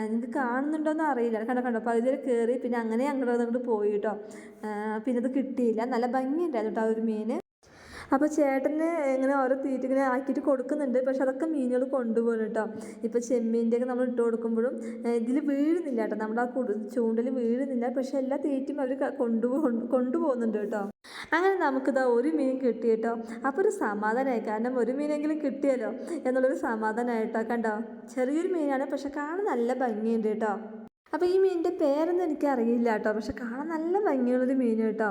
നിങ്ങൾക്ക് കാണുന്നുണ്ടോയെന്ന് അറിയില്ല. കണ്ടോ പകുതിയിൽ കയറി പിന്നെ അങ്ങനെ അങ്ങോട്ട് പോയി കേട്ടോ. പിന്നെ അത് കിട്ടിയില്ല. നല്ല ഭംഗിയുണ്ടായിരുന്നു കേട്ടോ ആ ഒരു മീൻ. അപ്പോൾ ചേട്ടന് ഇങ്ങനെ ഓരോ തീറ്റ ഇങ്ങനെ ആക്കിയിട്ട് കൊടുക്കുന്നുണ്ട്. പക്ഷെ അതൊക്കെ മീനുകൾ കൊണ്ടുപോകും കേട്ടോ. ഇപ്പോൾ ചെമ്മീൻ്റെയൊക്കെ നമ്മൾ ഇട്ട് കൊടുക്കുമ്പോഴും ഇതിൽ വീഴുന്നില്ല കേട്ടോ, നമ്മുടെ ആ ചൂണ്ടൽ വീഴുന്നില്ല. പക്ഷെ എല്ലാ തീറ്റയും അവർ കൊണ്ടുപോകുന്നുണ്ട് കേട്ടോ. അങ്ങനെ നമുക്കിതാ ഒരു മീൻ കിട്ടി കേട്ടോ. അപ്പോൾ ഒരു സമാധാനമായി, കാരണം ഒരു മീനെങ്കിലും കിട്ടിയല്ലോ എന്നുള്ളൊരു സമാധാനമായിട്ടോ. കണ്ടോ, ചെറിയൊരു മീനാണ്, പക്ഷെ കാണാൻ നല്ല ഭംഗിയുണ്ട് കേട്ടോ. അപ്പോൾ ഈ മീനിൻ്റെ പേരൊന്നും എനിക്ക് അറിയില്ല കേട്ടോ, പക്ഷെ കാണാൻ നല്ല ഭംഗിയുള്ളൊരു മീൻ കേട്ടോ,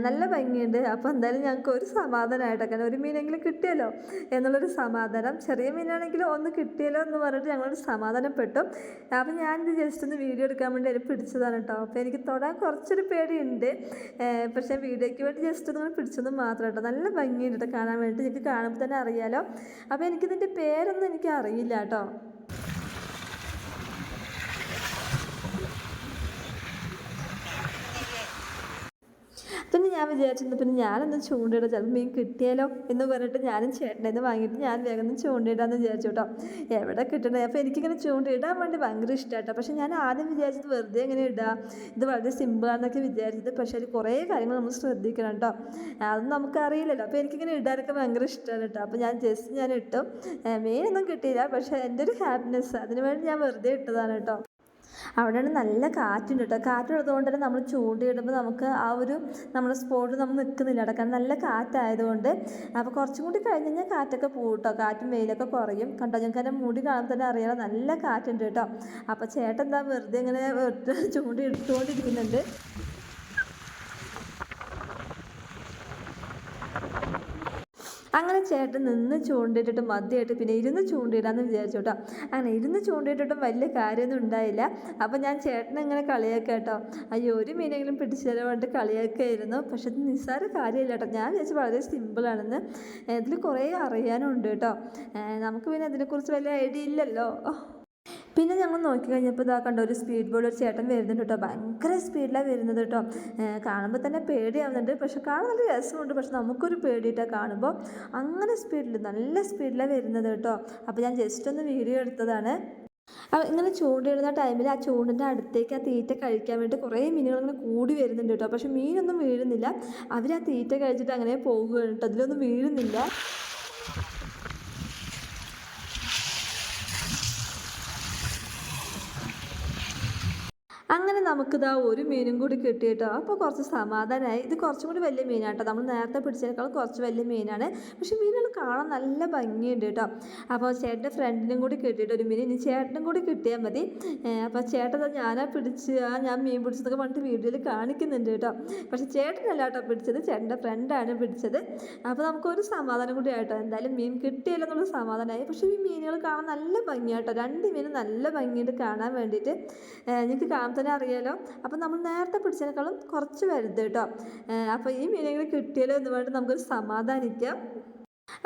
നല്ല ഭംഗിയുണ്ട്. അപ്പോൾ എന്തായാലും ഞങ്ങൾക്ക് ഒരു സമാധാനമായിട്ടോ, കാരണം ഒരു മീനെങ്കിലും കിട്ടിയല്ലോ എന്നുള്ളൊരു സമാധാനം. ചെറിയ മീനാണെങ്കിലും ഒന്ന് കിട്ടിയല്ലോ എന്ന് പറഞ്ഞിട്ട് ഞങ്ങളൊരു സമാധാനപ്പെട്ടു. അപ്പോൾ ഞാനിത് ജസ്റ്റ് ഒന്ന് വീഡിയോ എടുക്കാൻ വേണ്ടി അതിന് പിടിച്ചതാണ് കേട്ടോ. അപ്പോൾ എനിക്ക് തൊടാൻ കുറച്ചൊരു പേടിയുണ്ട്, പക്ഷേ വീഡിയോയ്ക്ക് വേണ്ടി ജസ്റ്റ് ഒന്ന് പിടിച്ചത് മാത്രം കേട്ടോ. നല്ല ഭംഗിയുണ്ട് കേട്ടോ കാണാൻ വേണ്ടിയിട്ട്, എനിക്ക് കാണുമ്പോൾ തന്നെ അറിയാലോ. അപ്പോൾ എനിക്കിതിൻ്റെ പേരൊന്നും എനിക്ക് അറിയില്ല കേട്ടോ. പിന്നെ ഞാൻ വിചാരിച്ചിരുന്നു പിന്നെ ഞാനൊന്ന് ചൂണ്ടയിടാം, ചിലപ്പോൾ മീൻ കിട്ടിയാലോ എന്ന് പറഞ്ഞിട്ട് ഞാനും ചേട്ടൻ്റെ നിന്ന് വാങ്ങിയിട്ട് ഞാൻ വേഗം ഒന്ന് ചൂണ്ടയിടാമെന്ന് വിചാരിച്ചു കേട്ടോ. എവിടെ കിട്ടണേ, അപ്പോൾ എനിക്കിങ്ങനെ ചൂണ്ടയിടാൻ വേണ്ടി ഭയങ്കര ഇഷ്ടമായിട്ടോ. പക്ഷേ ഞാൻ ആദ്യം വിചാരിച്ചത് വെറുതെ ഇങ്ങനെ ഇടാം, ഇത് വളരെ സിമ്പിളാണെന്നൊക്കെ വിചാരിച്ചത്. പക്ഷേ അതിൽ കുറേ കാര്യങ്ങൾ നമ്മൾ ശ്രദ്ധിക്കണം കേട്ടോ, അതൊന്നും നമുക്കറിയില്ലല്ലോ. അപ്പോൾ എനിക്കിങ്ങനെ ഇടാനൊക്കെ ഭയങ്കര ഇഷ്ടമാണ് കേട്ടോ. അപ്പോൾ ഞാൻ ജസ്റ്റ് ഞാൻ ഇട്ടു, മീനൊന്നും കിട്ടിയില്ല, പക്ഷേ എൻ്റെ ഒരു ഹാപ്പിനെസ് അതിന് വേണ്ടി ഞാൻ വെറുതെ ഇട്ടതാണ് കേട്ടോ. അവിടെയാണ് നല്ല കാറ്റുണ്ട് കേട്ടോ. കാറ്റുള്ളതുകൊണ്ട് തന്നെ നമ്മൾ ചൂണ്ടയിടുമ്പോൾ നമുക്ക് ആ ഒരു നമ്മുടെ സ്പോട്ട് നമ്മൾ നിൽക്കുന്നില്ല കേട്ടോ, കാരണം നല്ല കാറ്റായതുകൊണ്ട്. അപ്പോൾ കുറച്ചും കൂടി കഴിഞ്ഞ് കഴിഞ്ഞാൽ കാറ്റൊക്കെ പോകും കേട്ടോ, കാറ്റും വെയിലൊക്കെ കുറയും. കണ്ടോ, ഞങ്ങൾക്ക് എൻ്റെ മുടി കാണുമ്പോൾ തന്നെ അറിയാം നല്ല കാറ്റുണ്ട് കേട്ടോ. അപ്പോൾ ചേട്ടൻ എന്താ വെറുതെ ഇങ്ങനെ ചൂണ്ടയിട്ടുകൊണ്ടിരിക്കുന്നുണ്ട്. അങ്ങനെ ചേട്ടൻ നിന്ന് ചൂണ്ടിട്ടിട്ട് മതിയായിട്ട് പിന്നെ ഇരുന്ന് ചൂണ്ടിയിടാമെന്ന് വിചാരിച്ചു കേട്ടോ. അങ്ങനെ ഇരുന്ന് ചൂണ്ടിയിട്ടിട്ടും വലിയ കാര്യമൊന്നും ഉണ്ടായില്ല. അപ്പോൾ ഞാൻ ചേട്ടനെ ഇങ്ങനെ കളിയാക്കാം കേട്ടോ, അയ്യോ ഒരു മീനെങ്കിലും പിടിച്ചു തരാൻ വേണ്ടി കളിയാക്കായിരുന്നു. പക്ഷെ ഇത് നിസ്സാര കാര്യമില്ല കേട്ടോ, ഞാൻ വിചാരിച്ചു വളരെ സിമ്പിളാണെന്ന്. ഇതിൽ കുറേ അറിയാനുണ്ട് കേട്ടോ, നമുക്ക് പിന്നെ അതിനെക്കുറിച്ച് വലിയ ഐഡിയ ഇല്ലല്ലോ. പിന്നെ ഞങ്ങൾ നോക്കി കഴിഞ്ഞപ്പോൾ ഇതാ കണ്ടോ, ഒരു സ്പീഡ് ബോർഡ് ഒരു ചേട്ടൻ വരുന്നുണ്ട് കേട്ടോ. ഭയങ്കര സ്പീഡിലാണ് വരുന്നത് കേട്ടോ, കാണുമ്പോൾ തന്നെ പേടിയാവുന്നുണ്ട്. പക്ഷെ കാണാൻ നല്ല രസമുണ്ട്, പക്ഷെ നമുക്കൊരു പേടിയിട്ടാണ് കാണുമ്പോൾ. അങ്ങനെ സ്പീഡിൽ നല്ല സ്പീഡിലാണ് വരുന്നത് കേട്ടോ. അപ്പോൾ ഞാൻ ജസ്റ്റ് ഒന്ന് വീഡിയോ എടുത്തതാണ്. ഇങ്ങനെ ചൂണ്ടയിടുന്ന ടൈമിൽ ആ ചൂണ്ടിൻ്റെ അടുത്തേക്ക് ആ തീറ്റ കഴിക്കാൻ വേണ്ടി കുറേ മീനുകൾ ഇങ്ങനെ കൂടി വരുന്നുണ്ട് കേട്ടോ. പക്ഷെ മീനൊന്നും വീഴുന്നില്ല, അവർ ആ തീറ്റ കഴിച്ചിട്ട് അങ്ങനെ പോകുകയാണ് കേട്ടോ, അതിലൊന്നും വീഴുന്നില്ല. അങ്ങനെ നമുക്കിതാ ഒരു മീനും കൂടി കിട്ടി കേട്ടോ. അപ്പോൾ കുറച്ച് സമാധാനമായി. ഇത് കുറച്ചും കൂടി വലിയ മീനാണ് കേട്ടോ, നമ്മൾ നേരത്തെ പിടിച്ചതിനേക്കാളും കുറച്ച് വലിയ മീനാണ്. പക്ഷേ മീനുകൾ കാണാൻ നല്ല ഭംഗിയുണ്ട് കേട്ടോ. അപ്പോൾ ചേട്ടൻ്റെ ഫ്രണ്ടിനും കൂടി കിട്ടിയിട്ട് ഒരു മീൻ, ഇനി ചേട്ടനും കൂടി കിട്ടിയാൽ മതി. അപ്പോൾ ചേട്ടൻ ഞാനാ പിടിച്ച് ഞാൻ മീൻ പിടിച്ചതൊക്കെ പറഞ്ഞിട്ട് വീഡിയോയിൽ കാണിക്കുന്നുണ്ട് കേട്ടോ. പക്ഷേ ചേട്ടനല്ല കേട്ടോ പിടിച്ചത്, ചേട്ടൻ്റെ ഫ്രണ്ടാണ് പിടിച്ചത്. അപ്പോൾ നമുക്കൊരു സമാധാനം കൂടി ആയിട്ടോ, എന്തായാലും മീൻ കിട്ടിയല്ലോ എന്നുള്ള സമാധാനമായി. പക്ഷേ ഈ മീനുകൾ കാണാൻ നല്ല ഭംഗിയായിട്ടോ, രണ്ട് മീനും നല്ല ഭംഗിയുണ്ട് കാണാൻ വേണ്ടിയിട്ട്, നിങ്ങൾക്ക് കാണാൻ തന്നെ അറിയാലോ. അപ്പോൾ നമ്മൾ നേരത്തെ പിടിച്ചതിനേക്കാളും കുറച്ച് വലുത് കേട്ടോ. അപ്പോൾ ഈ മീനെങ്കിലും കിട്ടിയാലോ എന്ന് പറഞ്ഞിട്ട് നമുക്കൊരു സമാധാനിക്കാം.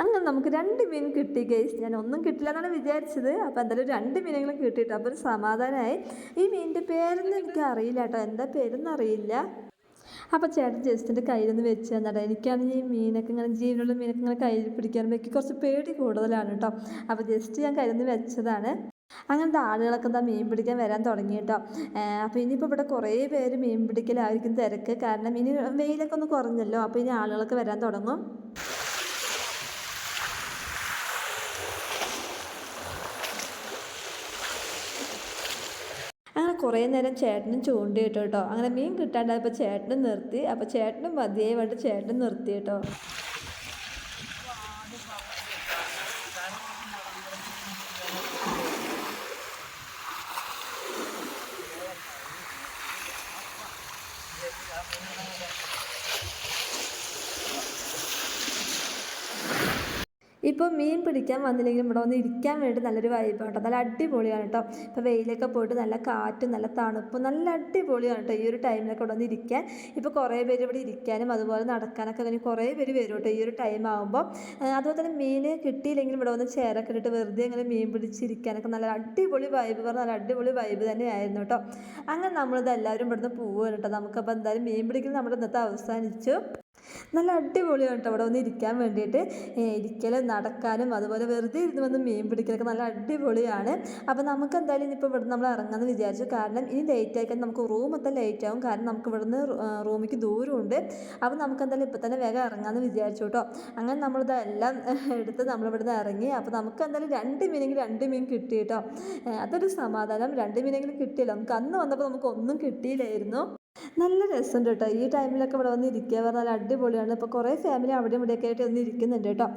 അങ്ങനെ നമുക്ക് രണ്ട് മീൻ കിട്ടി ഗൈസ്. ഞാൻ ഒന്നും കിട്ടില്ല എന്നാണ് വിചാരിച്ചത്. അപ്പോൾ എന്തായാലും രണ്ട് മീനെങ്കിലും കിട്ടിയിട്ട് അപ്പോൾ ഒരു സമാധാനമായി. ഈ മീനിൻ്റെ പേരൊന്നും എനിക്ക് അറിയില്ല കേട്ടോ, എന്താ പേരൊന്നും അറിയില്ല. അപ്പോൾ ചേട്ടൻ ജസ്റ്റിൻ്റെ കയ്യിലൊന്ന് വെച്ച് തന്നിട്ട്, എനിക്കാണെങ്കിൽ ഈ മീനൊക്കെ ഇങ്ങനെ ജീവനുള്ള മീനൊക്കെ ഇങ്ങനെ കയ്യിൽ പിടിക്കാനും എനിക്ക് കുറച്ച് പേടി കൂടുതലാണ് കേട്ടോ. അപ്പോൾ ജസ്റ്റ് ഞാൻ കയ്യിലൊന്ന് വെച്ചതാണ്. അങ്ങനത്തെ ആളുകളൊക്കെ എന്താ മീൻ പിടിക്കാൻ വരാൻ തുടങ്ങി കേട്ടോ. അപ്പോൾ ഇനിയിപ്പോൾ ഇവിടെ കുറേ പേര് മീൻ പിടിക്കലായിരിക്കും തിരക്ക്, കാരണം ഇനി വെയിലൊക്കെ ഒന്ന് കുറഞ്ഞല്ലോ. അപ്പോൾ ഇനി ആളുകളൊക്കെ വരാൻ തുടങ്ങും. അങ്ങനെ കുറേ നേരം ചേട്ടനും ചൂണ്ടിയിട്ടു കേട്ടോ. അങ്ങനെ മീൻ കിട്ടാണ്ടായപ്പോൾ ചേട്ടനും നിർത്തി. അപ്പോൾ ചേട്ടനും മതിയായി വേണ്ടി ചേട്ടനും നിർത്തി കേട്ടോ. ഇപ്പോൾ മീൻ പിടിക്കാൻ വന്നില്ലെങ്കിലും ഇവിടെ വന്ന് ഇരിക്കാൻ വേണ്ടി നല്ലൊരു വൈബ് കേട്ടോ, നല്ല അടിപൊളിയാണ് കേട്ടോ. ഇപ്പോൾ വെയിലൊക്കെ പോയിട്ട് നല്ല കാറ്റും നല്ല തണുപ്പും നല്ല അടിപൊളിയാണ് കേട്ടോ ഈ ഒരു ടൈമിലൊക്കെ ഇവിടെ വന്ന് ഇരിക്കാൻ. ഇപ്പോൾ കുറേ പേര് ഇവിടെ ഇരിക്കാനും അതുപോലെ നടക്കാനൊക്കെ അങ്ങനെ കുറേ പേര് വരും കേട്ടോ ഈ ഒരു ടൈം ആകുമ്പോൾ. അതുപോലെ തന്നെ മീൻ കിട്ടിയില്ലെങ്കിലും ഇവിടെ വന്ന് ചേരൊക്കെ ഇട്ടിട്ട് വെറുതെ അങ്ങനെ മീൻ പിടിച്ചിരിക്കാനൊക്കെ നല്ല അടിപൊളി വൈബ് പറഞ്ഞാൽ നല്ല അടിപൊളി വൈബ് തന്നെയായിരുന്നു കേട്ടോ. അങ്ങനെ നമ്മളിത് എല്ലാവരും ഇവിടുന്ന് പോവുകയാണ് കേട്ടോ. നമുക്കപ്പോൾ എന്തായാലും മീൻ പിടിക്കൽ നമ്മുടെ ഇന്നത്തെ അവസാനിച്ചു. നല്ല അടിപൊളിയാണ് കേട്ടോ അവിടെ വന്ന് ഇരിക്കാൻ വേണ്ടിയിട്ട്. ഇരിക്കലും നടക്കാനും അതുപോലെ വെറുതെ ഇരുന്ന് വന്ന് മീൻ പിടിക്കലൊക്കെ നല്ല അടിപൊളിയാണ്. അപ്പോൾ നമുക്ക് എന്തായാലും ഇനിയിപ്പോൾ ഇവിടെ നമ്മൾ ഇറങ്ങാമെന്ന് വിചാരിച്ചു. കാരണം ഇനി ലേറ്റ് ആയിക്കാൻ നമുക്ക് റൂം എത്താൻ ലേറ്റ് ആവും. കാരണം നമുക്ക് ഇവിടുന്ന് റൂമിലേക്ക് ദൂരമുണ്ട്. അപ്പോൾ നമുക്ക് എന്തായാലും ഇപ്പോൾ തന്നെ വേഗം ഇറങ്ങാമെന്ന് വിചാരിച്ചു കേട്ടോ. അങ്ങനെ നമ്മളിതെല്ലാം എടുത്ത് നമ്മളിവിടുന്ന് ഇറങ്ങി. അപ്പോൾ നമുക്ക് എന്തായാലും 2 മീനെങ്കിൽ 2 മീൻ കിട്ടി കേട്ടോ. അതൊരു സമാധാനം. 2 മീനെങ്കിലും കിട്ടിയില്ല. നമുക്ക് അന്ന് വന്നപ്പോൾ നമുക്ക് ഒന്നും കിട്ടിയില്ലായിരുന്നു. നല്ല രസമുണ്ട് കേട്ടോ. ഈ ടൈമിലൊക്കെ ഇവിടെ വന്ന് ഇരിക്കുക പറഞ്ഞാൽ അടിപൊളിയാണ്. ഇപ്പോൾ കുറേ ഫാമിലി അവിടെയും ഇവിടെയൊക്കെ ആയിട്ട് വന്ന് ഇരിക്കുന്നുണ്ട് കേട്ടോ.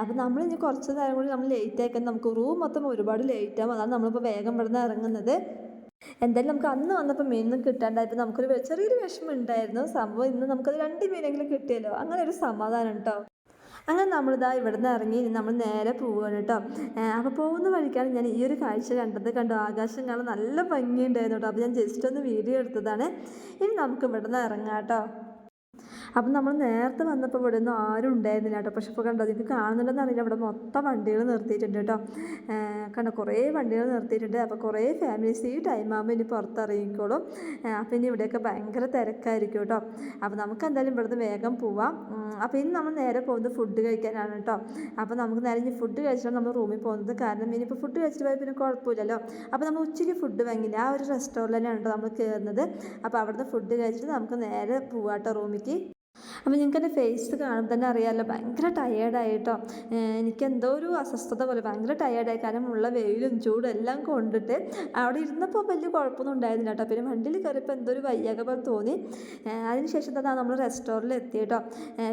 അപ്പോൾ നമ്മൾ ഇനി കുറച്ച് നേരം കൂടി നമ്മൾ ലേറ്റ് ആക്കാൻ നമുക്ക് റൂം മൊത്തം ഒരുപാട് ലേറ്റ് ആവും. അതാണ് നമ്മളിപ്പോൾ വേഗം ഇവിടെ നിന്ന് ഇറങ്ങുന്നത്. എന്തായാലും നമുക്ക് അന്ന് വന്നപ്പോൾ മീനൊന്നും കിട്ടാണ്ടായപ്പോൾ നമുക്കൊരു ചെറിയൊരു വിഷമം ഉണ്ടായിരുന്നു. സംഭവം ഇന്ന് നമുക്കത് 2 മീനെങ്കിലും കിട്ടിയല്ലോ, അങ്ങനെ ഒരു സമാധാനം കേട്ടോ. അങ്ങനെ നമ്മളിതാ ഇവിടുന്ന് ഇറങ്ങി നമ്മൾ നേരെ പോവുകയാണ് കേട്ടോ. അപ്പോൾ പോകുന്ന വഴിക്കാണ് ഞാൻ ഈ ഒരു കാഴ്ച കണ്ടു. ആകാശം കാണാൻ നല്ല ഭംഗിയുണ്ടായിരുന്നു കേട്ടോ. അപ്പോൾ ഞാൻ ജസ്റ്റ് ഒന്ന് വീഡിയോ എടുത്തതാണ്. ഇനി നമുക്ക് ഇവിടുന്ന് ഇറങ്ങാം കേട്ടോ. അപ്പം നമ്മൾ നേരത്തെ വന്നപ്പോൾ ഇവിടെ ഒന്നും ആരും ഉണ്ടായിരുന്നില്ല കേട്ടോ. പക്ഷെ ഇപ്പോൾ കണ്ടോ, നിങ്ങൾക്ക് കാണുന്നുണ്ടെന്ന് അറിയില്ല, ഇവിടെ മൊത്തം വണ്ടികൾ നിർത്തിയിട്ടുണ്ട് കേട്ടോ. കണ്ടോ, കുറേ വണ്ടികൾ നിർത്തിയിട്ടുണ്ട്. അപ്പോൾ കുറേ ഫാമിലീസ് ഈ ടൈം ആകുമ്പോൾ ഇനി പുറത്തിറങ്ങിക്കോളും. അപ്പോൾ ഇനി ഇവിടെയൊക്കെ ഭയങ്കര തിരക്കായിരിക്കും കേട്ടോ. അപ്പോൾ നമുക്ക് എന്തായാലും ഇവിടുന്ന് വേഗം പോവാം. അപ്പോൾ ഇനി നമ്മൾ നേരെ പോകുന്നത് ഫുഡ് കഴിക്കാനാണ് കേട്ടോ. അപ്പോൾ നമുക്ക് നേരെ ഇനി ഫുഡ് കഴിച്ചിട്ടാണ് നമ്മൾ റൂമിൽ പോകുന്നത്. കാരണം ഇനിയിപ്പോൾ ഫുഡ് കഴിച്ചിട്ട് പോയാൽ പിന്നെ കുഴപ്പമില്ലല്ലോ. അപ്പോൾ നമ്മൾ ഉച്ചയ്ക്ക് ഫുഡ് വാങ്ങില്ല, ആ ഒരു റെസ്റ്റോറൻറ്റിലാണ് കേട്ടോ നമ്മൾ കയറുന്നത്. അപ്പോൾ അവിടുന്ന് ഫുഡ് കഴിച്ചിട്ട് നമുക്ക് നേരെ പോവാം കേട്ടോ റൂമിലേക്ക്. അപ്പോൾ നിങ്ങൾക്ക് എൻ്റെ ഫേസ് കാണുമ്പോൾ തന്നെ അറിയാമല്ലോ, ഭയങ്കര ടയേർഡായി കേട്ടോ. എനിക്കെന്തോ ഒരു അസ്വസ്ഥത പോലെ ഭയങ്കര ടയേർഡായി. കാരണം ഉള്ള വെയിലും ചൂടും എല്ലാം കൊണ്ടിട്ട് അവിടെ ഇരുന്നപ്പോൾ വലിയ കുഴപ്പമൊന്നും ഉണ്ടായിരുന്നില്ല കേട്ടോ. പിന്നെ വണ്ടിയിൽ കയറിയപ്പോൾ എന്തോ ഒരു വയ്യാക പോലെ തോന്നി. അതിനുശേഷം തന്നെ നമ്മൾ റെസ്റ്റോറൻറ്റിൽ എത്തി കേട്ടോ.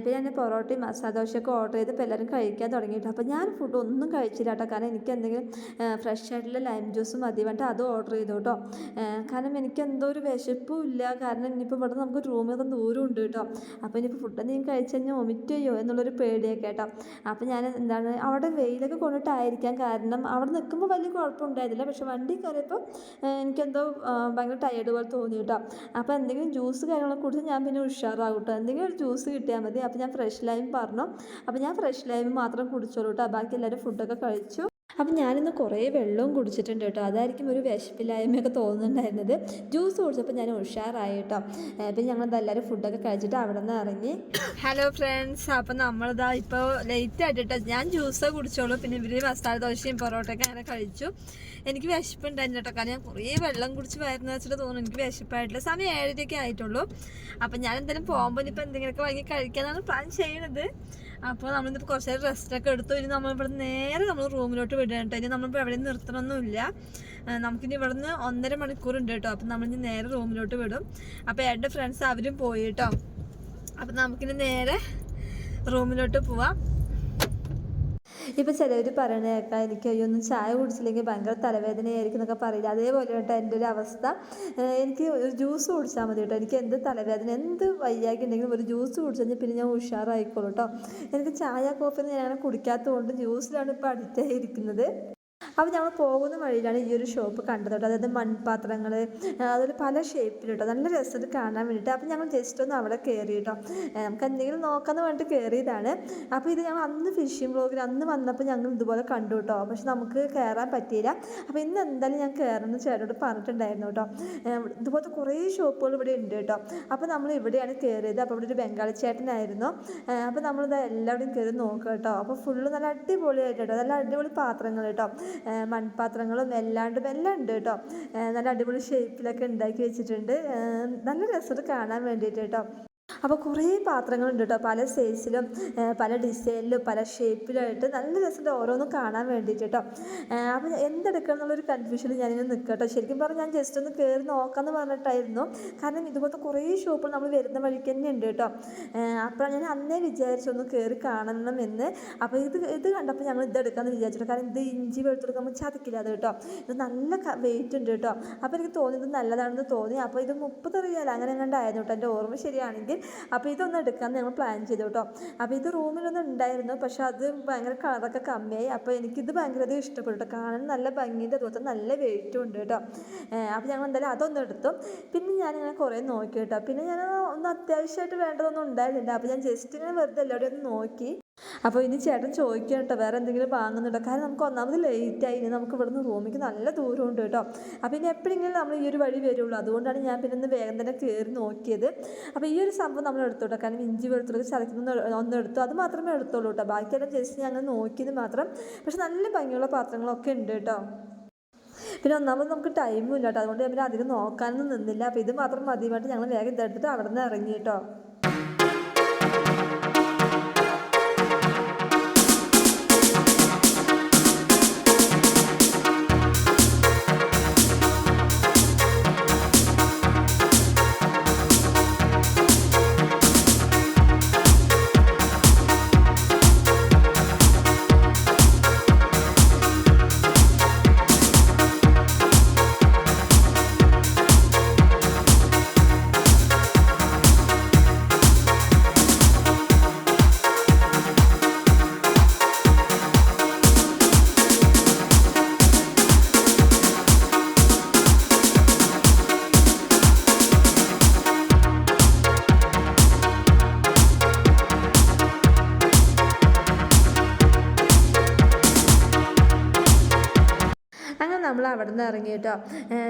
പിന്നെ ഞാൻ പൊറോട്ടയും മസാല ദോശയൊക്കെ ഓർഡർ ചെയ്തപ്പോൾ എല്ലാവരും കഴിക്കാൻ തുടങ്ങി കേട്ടോ. അപ്പോൾ ഞാൻ ഫുഡ് ഒന്നും കഴിച്ചില്ല കേട്ടോ. കാരണം എനിക്ക് എന്തെങ്കിലും ഫ്രഷ് ആയിട്ടുള്ള ലൈം ജ്യൂസ് മതി വേണ്ടിയിട്ട് അത് ഓർഡർ ചെയ്തു കേട്ടോ. കാരണം എനിക്ക് എന്തോ ഒരു വിശപ്പും ഇല്ല. കാരണം ഇനിയിപ്പോൾ ഇവിടെ നമുക്ക് റൂമിൽ ദൂരം ഉണ്ട് കേട്ടോ. അപ്പോൾ ഇനിയിപ്പോൾ ഫുഡ് എന്തെങ്കിലും കഴിച്ച് കഴിഞ്ഞാൽ വൊമിറ്റ് ചെയ്യുമോ എന്നുള്ളൊരു പേടിയൊക്കെ കേട്ടോ. അപ്പോൾ ഞാൻ എന്താണ് അവിടെ വെയിലൊക്കെ കൊണ്ടിട്ടായിരിക്കാം. കാരണം അവിടെ നിൽക്കുമ്പോൾ വലിയ കുഴപ്പമുണ്ടായിരുന്നില്ല. പക്ഷെ വണ്ടി കയറിയപ്പോൾ എനിക്കെന്തോ ഭയങ്കര ടയേർഡ് പോലെ തോന്നി കേട്ടോ. അപ്പോൾ എന്തെങ്കിലും ജ്യൂസ് കാര്യങ്ങളൊക്കെ കുടിച്ച് ഞാൻ പിന്നെ ഉഷാറാകും കേട്ടോ. എന്തെങ്കിലും ഒരു ജ്യൂസ് കിട്ടിയാൽ മതി. അപ്പോൾ ഞാൻ ഫ്രഷ് ലൈം പറഞ്ഞു. അപ്പോൾ ഞാൻ ഫ്രഷ് ലൈം മാത്രം കുടിച്ചോളൂ കേട്ടോ. ബാക്കി എല്ലാവരും ഫുഡൊക്കെ കഴിച്ചു. അപ്പം ഞാനിന്ന് കുറേ വെള്ളവും കുടിച്ചിട്ടുണ്ട് കേട്ടോ. അതായിരിക്കും ഒരു വിശപ്പില്ലായ്മയൊക്കെ തോന്നുന്നുണ്ടായിരുന്നത്. ജ്യൂസ് കുടിച്ചപ്പോൾ ഞാൻ ഉഷാറായി കേട്ടോ. പിന്നെ ഞങ്ങളെല്ലാവരും ഫുഡൊക്കെ കഴിച്ചിട്ട് അവിടെ നിന്ന് ഇറങ്ങി. ഹലോ ഫ്രണ്ട്സ്, അപ്പം നമ്മളിതാ ഇപ്പോൾ ലേറ്റ് ആയിട്ടോ. ഞാൻ ജ്യൂസ് കുടിച്ചോളൂ. പിന്നെ ഇവർ മസാല ദോശയും പൊറോട്ടയൊക്കെ അങ്ങനെ കഴിച്ചു. എനിക്ക് വിശപ്പുണ്ടായിരുന്നു കേട്ടോ. കാരണം ഞാൻ കുറേ വെള്ളം കുടിച്ച് വരുന്ന വെച്ചിട്ട് തോന്നുന്നു എനിക്ക് വിശപ്പായിട്ടില്ല. സമയം 7:30 ആയിട്ടുള്ളൂ. അപ്പം ഞാൻ എന്തായാലും പോകുമ്പോൾ ഇനിയിപ്പോൾ എന്തെങ്കിലുമൊക്കെ വാങ്ങി കഴിക്കാനാണ് പ്ലാൻ ചെയ്യുന്നത്. അപ്പോൾ നമ്മളിപ്പോൾ കുറച്ച് നേരം റെസ്റ്റൊക്കെ എടുത്തു. ഇനി നമ്മളിവിടെ നേരെ നമ്മൾ റൂമിലോട്ട് വിടുക കേട്ടോ. ഇനി നമ്മളിപ്പോൾ എവിടെയും നിർത്തണമൊന്നുമില്ല. നമുക്കിനി ഇവിടുന്ന് 1.5 മണിക്കൂറുണ്ട് കേട്ടോ. അപ്പം നമ്മളിനി നേരെ റൂമിലോട്ട് വിടും. അപ്പോൾ എൻ്റെ ഫ്രണ്ട്സ് അവരും പോയി കേട്ടോ. അപ്പം നമുക്കിനി നേരെ റൂമിലോട്ട് പോവാം. ഇപ്പോൾ ചിലവർ പറയണ കേൾക്കാം, എനിക്ക് ഒന്നും ചായ കുടിച്ചില്ലെങ്കിൽ ഭയങ്കര തലവേദനയായിരിക്കും എന്നൊക്കെ പറയില്ല. അതേപോലെ കേട്ടോ എൻ്റെ ഒരു അവസ്ഥ. എനിക്ക് ഒരു ജ്യൂസ് കുടിച്ചാൽ മതി കേട്ടോ. എനിക്ക് എന്ത് തലവേദന എന്ത് വയ്യാക്കി ഉണ്ടെങ്കിലും ഒരു ജ്യൂസ് കുടിച്ചു കഴിഞ്ഞാൽ പിന്നെ ഞാൻ ഉഷാറായിക്കോളൂ കേട്ടോ. എനിക്ക് ചായ കോഫി ഒന്നും ഞാൻ അങ്ങനെ കുടിക്കാത്തതുകൊണ്ട് ജ്യൂസിലാണ് ഇപ്പോൾ അഡിക്റ്റായിരിക്കുന്നത്. അപ്പോൾ ഞങ്ങൾ പോകുന്ന വഴിയിലാണ് ഈ ഒരു ഷോപ്പ് കണ്ടത് കേട്ടോ. അതായത് മൺപാത്രങ്ങൾ, അതിൽ പല ഷേപ്പിൽ കേട്ടോ. നല്ല രസമായിട്ട് കാണാൻ വേണ്ടിയിട്ട്. അപ്പോൾ ഞങ്ങൾ ജസ്റ്റ് ഒന്ന് അവിടെ കയറി കേട്ടോ. നമുക്ക് എന്തെങ്കിലും നോക്കാമെന്ന് പറഞ്ഞിട്ട് കയറിയതാണ്. അപ്പോൾ ഇത് ഞങ്ങൾ അന്ന് ഫിഷിംഗ് വ്ളോഗിൽ അന്ന് വന്നപ്പോൾ ഞങ്ങൾ ഇതുപോലെ കണ്ടു കേട്ടോ. പക്ഷെ നമുക്ക് കയറാൻ പറ്റിയില്ല. അപ്പോൾ ഇന്ന് എന്തായാലും ഞാൻ കയറണമെന്ന് ചേട്ടനോട് പറഞ്ഞിട്ടുണ്ടായിരുന്നു കേട്ടോ. ഇതുപോലത്തെ കുറേ ഷോപ്പുകൾ ഇവിടെ ഉണ്ട് കേട്ടോ. അപ്പോൾ നമ്മൾ ഇവിടെയാണ് കയറിയത്. അപ്പോൾ ഇവിടെ ഒരു ബംഗാളി ചേട്ടനായിരുന്നു. അപ്പോൾ നമ്മളിത് എല്ലാവരുടെയും കയറി നോക്കുക കേട്ടോ. അപ്പോൾ ഫുള്ള് നല്ല അടിപൊളിയായിട്ട് കേട്ടോ. നല്ല അടിപൊളി പാത്രങ്ങൾ കേട്ടോ. മൺപാത്രങ്ങളും എല്ലാം ഉണ്ട് കേട്ടോ. നല്ല അടിപൊളി ഷേപ്പിലൊക്കെ ഉണ്ടാക്കി വെച്ചിട്ടുണ്ട്. നല്ല രസമായിട്ട് കാണാൻ വേണ്ടിയിട്ട് കേട്ടോ. അപ്പോൾ കുറേ പാത്രങ്ങളുണ്ട് കേട്ടോ. പല സൈസിലും പല ഡിസൈനിലും പല ഷേപ്പിലുമായിട്ട് നല്ല രസമുണ്ട് ഓരോന്നും കാണാൻ വേണ്ടിയിട്ട് കേട്ടോ. അപ്പോൾ എന്തെടുക്കണം എന്നുള്ളൊരു കൺഫ്യൂഷനിൽ ഞാനിങ്ങനെ നിൽക്കട്ടോ. ശരിക്കും പറഞ്ഞാൽ ഞാൻ ജസ്റ്റ് ഒന്ന് കയറി നോക്കാമെന്ന് പറഞ്ഞിട്ടായിരുന്നു. കാരണം ഇതുപോലത്തെ കുറേ ഷോപ്പുകൾ നമ്മൾ വരുന്ന വഴിക്ക് തന്നെ ഉണ്ട് കേട്ടോ. അപ്പോൾ ഞാൻ അന്നേ വിചാരിച്ചു ഒന്ന് കയറി കാണണം എന്ന്. അപ്പോൾ ഇത് കണ്ടപ്പോൾ ഞങ്ങൾ ഇതെടുക്കാമെന്ന് വിചാരിച്ചിട്ട്. കാരണം ഇത് ഇഞ്ചി വെളുത്തെടുക്കുമ്പോൾ ചതക്കില്ല അത് കേട്ടോ. ഇത് നല്ല വെയിറ്റ് ഉണ്ട് കേട്ടോ. അപ്പോൾ എനിക്ക് തോന്നി ഇത് നല്ലതാണെന്ന് തോന്നി. അപ്പോൾ ഇത് 30 റിയാൽ അങ്ങനെ കണ്ടായിരുന്നു കേട്ടോ, എൻ്റെ ഓർമ്മ ശരിയാണെങ്കിൽ. അപ്പോൾ ഇതൊന്നും എടുക്കാമെന്ന് ഞങ്ങൾ പ്ലാൻ ചെയ്തു കേട്ടോ. അപ്പോൾ ഇത് റൂമിലൊന്നും ഉണ്ടായിരുന്നു. പക്ഷെ അത് ഭയങ്കര കളറൊക്കെ കമ്മിയായി. അപ്പോൾ എനിക്കിത് ഭയങ്കര ഇഷ്ടപ്പെട്ടു കേട്ടോ. കാണാൻ നല്ല ഭംഗിൻ്റെ അതുപോലെ നല്ല വെയിറ്റും ഉണ്ട് കേട്ടോ. അപ്പോൾ ഞങ്ങൾ എന്തായാലും അതൊന്നും എടുത്തു. പിന്നെ ഞാനിങ്ങനെ കുറേ നോക്കി കേട്ടോ. പിന്നെ ഞാൻ ഒന്ന് അത്യാവശ്യമായിട്ട് വേണ്ടതൊന്നും ഉണ്ടായിരുന്നില്ല. അപ്പോൾ ഞാൻ ജസ്റ്റ് ഇങ്ങനെ വെറുതെ എല്ലാവരും ഒന്ന് നോക്കി. അപ്പോൾ ഇനി ചേട്ടൻ ചോദിക്കുക കേട്ടോ വേറെ എന്തെങ്കിലും വാങ്ങുന്നുണ്ടോ, കാരണം നമുക്ക് ഒന്നാമത് ലേറ്റായി, ഇനി നമുക്ക് ഇവിടുന്ന് റൂമിലേക്ക് നല്ല ദൂരമുണ്ട് കേട്ടോ. അപ്പോൾ ഇനി എപ്പോഴെങ്കിലും നമ്മൾ ഈ ഒരു വഴി വരുള്ളൂ, അതുകൊണ്ടാണ് ഞാൻ പിന്നെ ഒന്ന് വേഗം തന്നെ കയറി നോക്കിയത്. അപ്പോൾ ഈ ഒരു സംഭവം നമ്മൾ എടുത്തു കേട്ടോ, കാരണം ഇഞ്ചി വെളുത്തുള്ളി ചതക്കുന്ന ഒന്ന് എടുത്തു, അത് മാത്രമേ എടുത്തുള്ളൂ കേട്ടോ, ബാക്കിയെല്ലാം ജസ്റ്റ് ഞങ്ങൾ നോക്കിയത് മാത്രം. പക്ഷെ നല്ല ഭംഗിയുള്ള പാത്രങ്ങളൊക്കെ ഉണ്ട് കേട്ടോ. പിന്നെ ഒന്നാമത് നമുക്ക് ടൈമും ഇല്ല കേട്ടോ, അതുകൊണ്ട് ഞാൻ അധികം നോക്കാനൊന്നും നിന്നില്ല. അപ്പോൾ ഇത് മാത്രം മതിയായിട്ട് ഞങ്ങൾ വേഗം ഇതെടുത്തിട്ട് അവിടെ നിന്ന് ഇറങ്ങി കേട്ടോ. അങ്ങനെ നമ്മൾ അവിടെ നിന്ന് ഇറങ്ങി കേട്ടോ.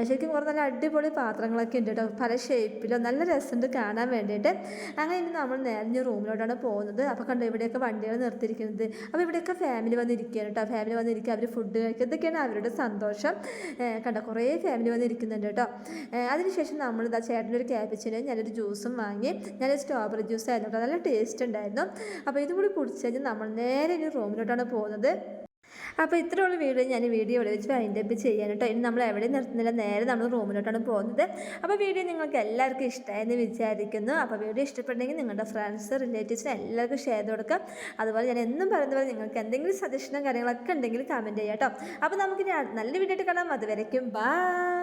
ശരിക്കും കുറേ നല്ല അടിപൊളി പാത്രങ്ങളൊക്കെ ഉണ്ട് കേട്ടോ, പല ഷേപ്പിലോ, നല്ല രസമുണ്ട് കാണാൻ വേണ്ടിയിട്ട്. അങ്ങനെ ഇനി നമ്മൾ നേരെ റൂമിലോട്ടാണ് പോകുന്നത്. അപ്പോൾ കണ്ടോ ഇവിടെയൊക്കെ വണ്ടികൾ നിർത്തിയിരിക്കുന്നത്. അപ്പോൾ ഇവിടെയൊക്കെ ഫാമിലി വന്നിരിക്കുകയാണ് കേട്ടോ, ഫാമിലി വന്നിരിക്കുക, അവർ ഫുഡ് കഴിക്കുക, ഇതൊക്കെയാണ് അവരുടെ സന്തോഷം. കണ്ടോ കുറേ ഫാമിലി വന്നിരിക്കുന്നുണ്ട് കേട്ടോ. അതിനുശേഷം നമ്മൾ ഇതാ ചേട്ടൻ്റെ ഒരു ക്യാപിച്ചിനും ഞാനൊരു ജ്യൂസും വാങ്ങി, ഞാനൊരു സ്ട്രോബെറി ജ്യൂസ് ആയിരുന്നു കേട്ടോ, നല്ല ടേസ്റ്റ് ഉണ്ടായിരുന്നു. അപ്പോൾ ഇതും കൂടി കുടിച്ച് കഴിഞ്ഞാൽ നമ്മൾ നേരെ ഇനി റൂമിലോട്ടാണ് പോകുന്നത്. അപ്പോൾ ഇത്രയുള്ള ഞാൻ വീഡിയോ ഇവിടെ വെച്ച് വൈൻഡ് അപ്പ് ചെയ്യാൻ കേട്ടോ. ഇനി നമ്മൾ എവിടെ നിർത്തുന്നില്ല, നേരെ നമ്മൾ റൂമിലോട്ടാണ് പോകുന്നത്. അപ്പോൾ വീഡിയോ നിങ്ങൾക്ക് എല്ലാവർക്കും ഇഷ്ടമായെന്ന് വിചാരിക്കുന്നു. അപ്പോൾ വീഡിയോ ഇഷ്ടപ്പെട്ടെങ്കിൽ നിങ്ങളുടെ ഫ്രണ്ട്സ് റിലേറ്റീവ്സിന് എല്ലാവർക്കും ഷെയർ ചെയ്ത് കൊടുക്കാം. അതുപോലെ ഞാൻ എന്നും പറയുന്ന പോലെ നിങ്ങൾക്ക് എന്തെങ്കിലും സജഷനോ കാര്യങ്ങളൊക്കെ ഉണ്ടെങ്കിൽ കമൻറ്റ് ചെയ്യാം കേട്ടോ. അപ്പോൾ നമുക്കിനി നല്ല വീഡിയോ ആയിട്ട് കാണാം. അതുവരയ്ക്കും ബൈ.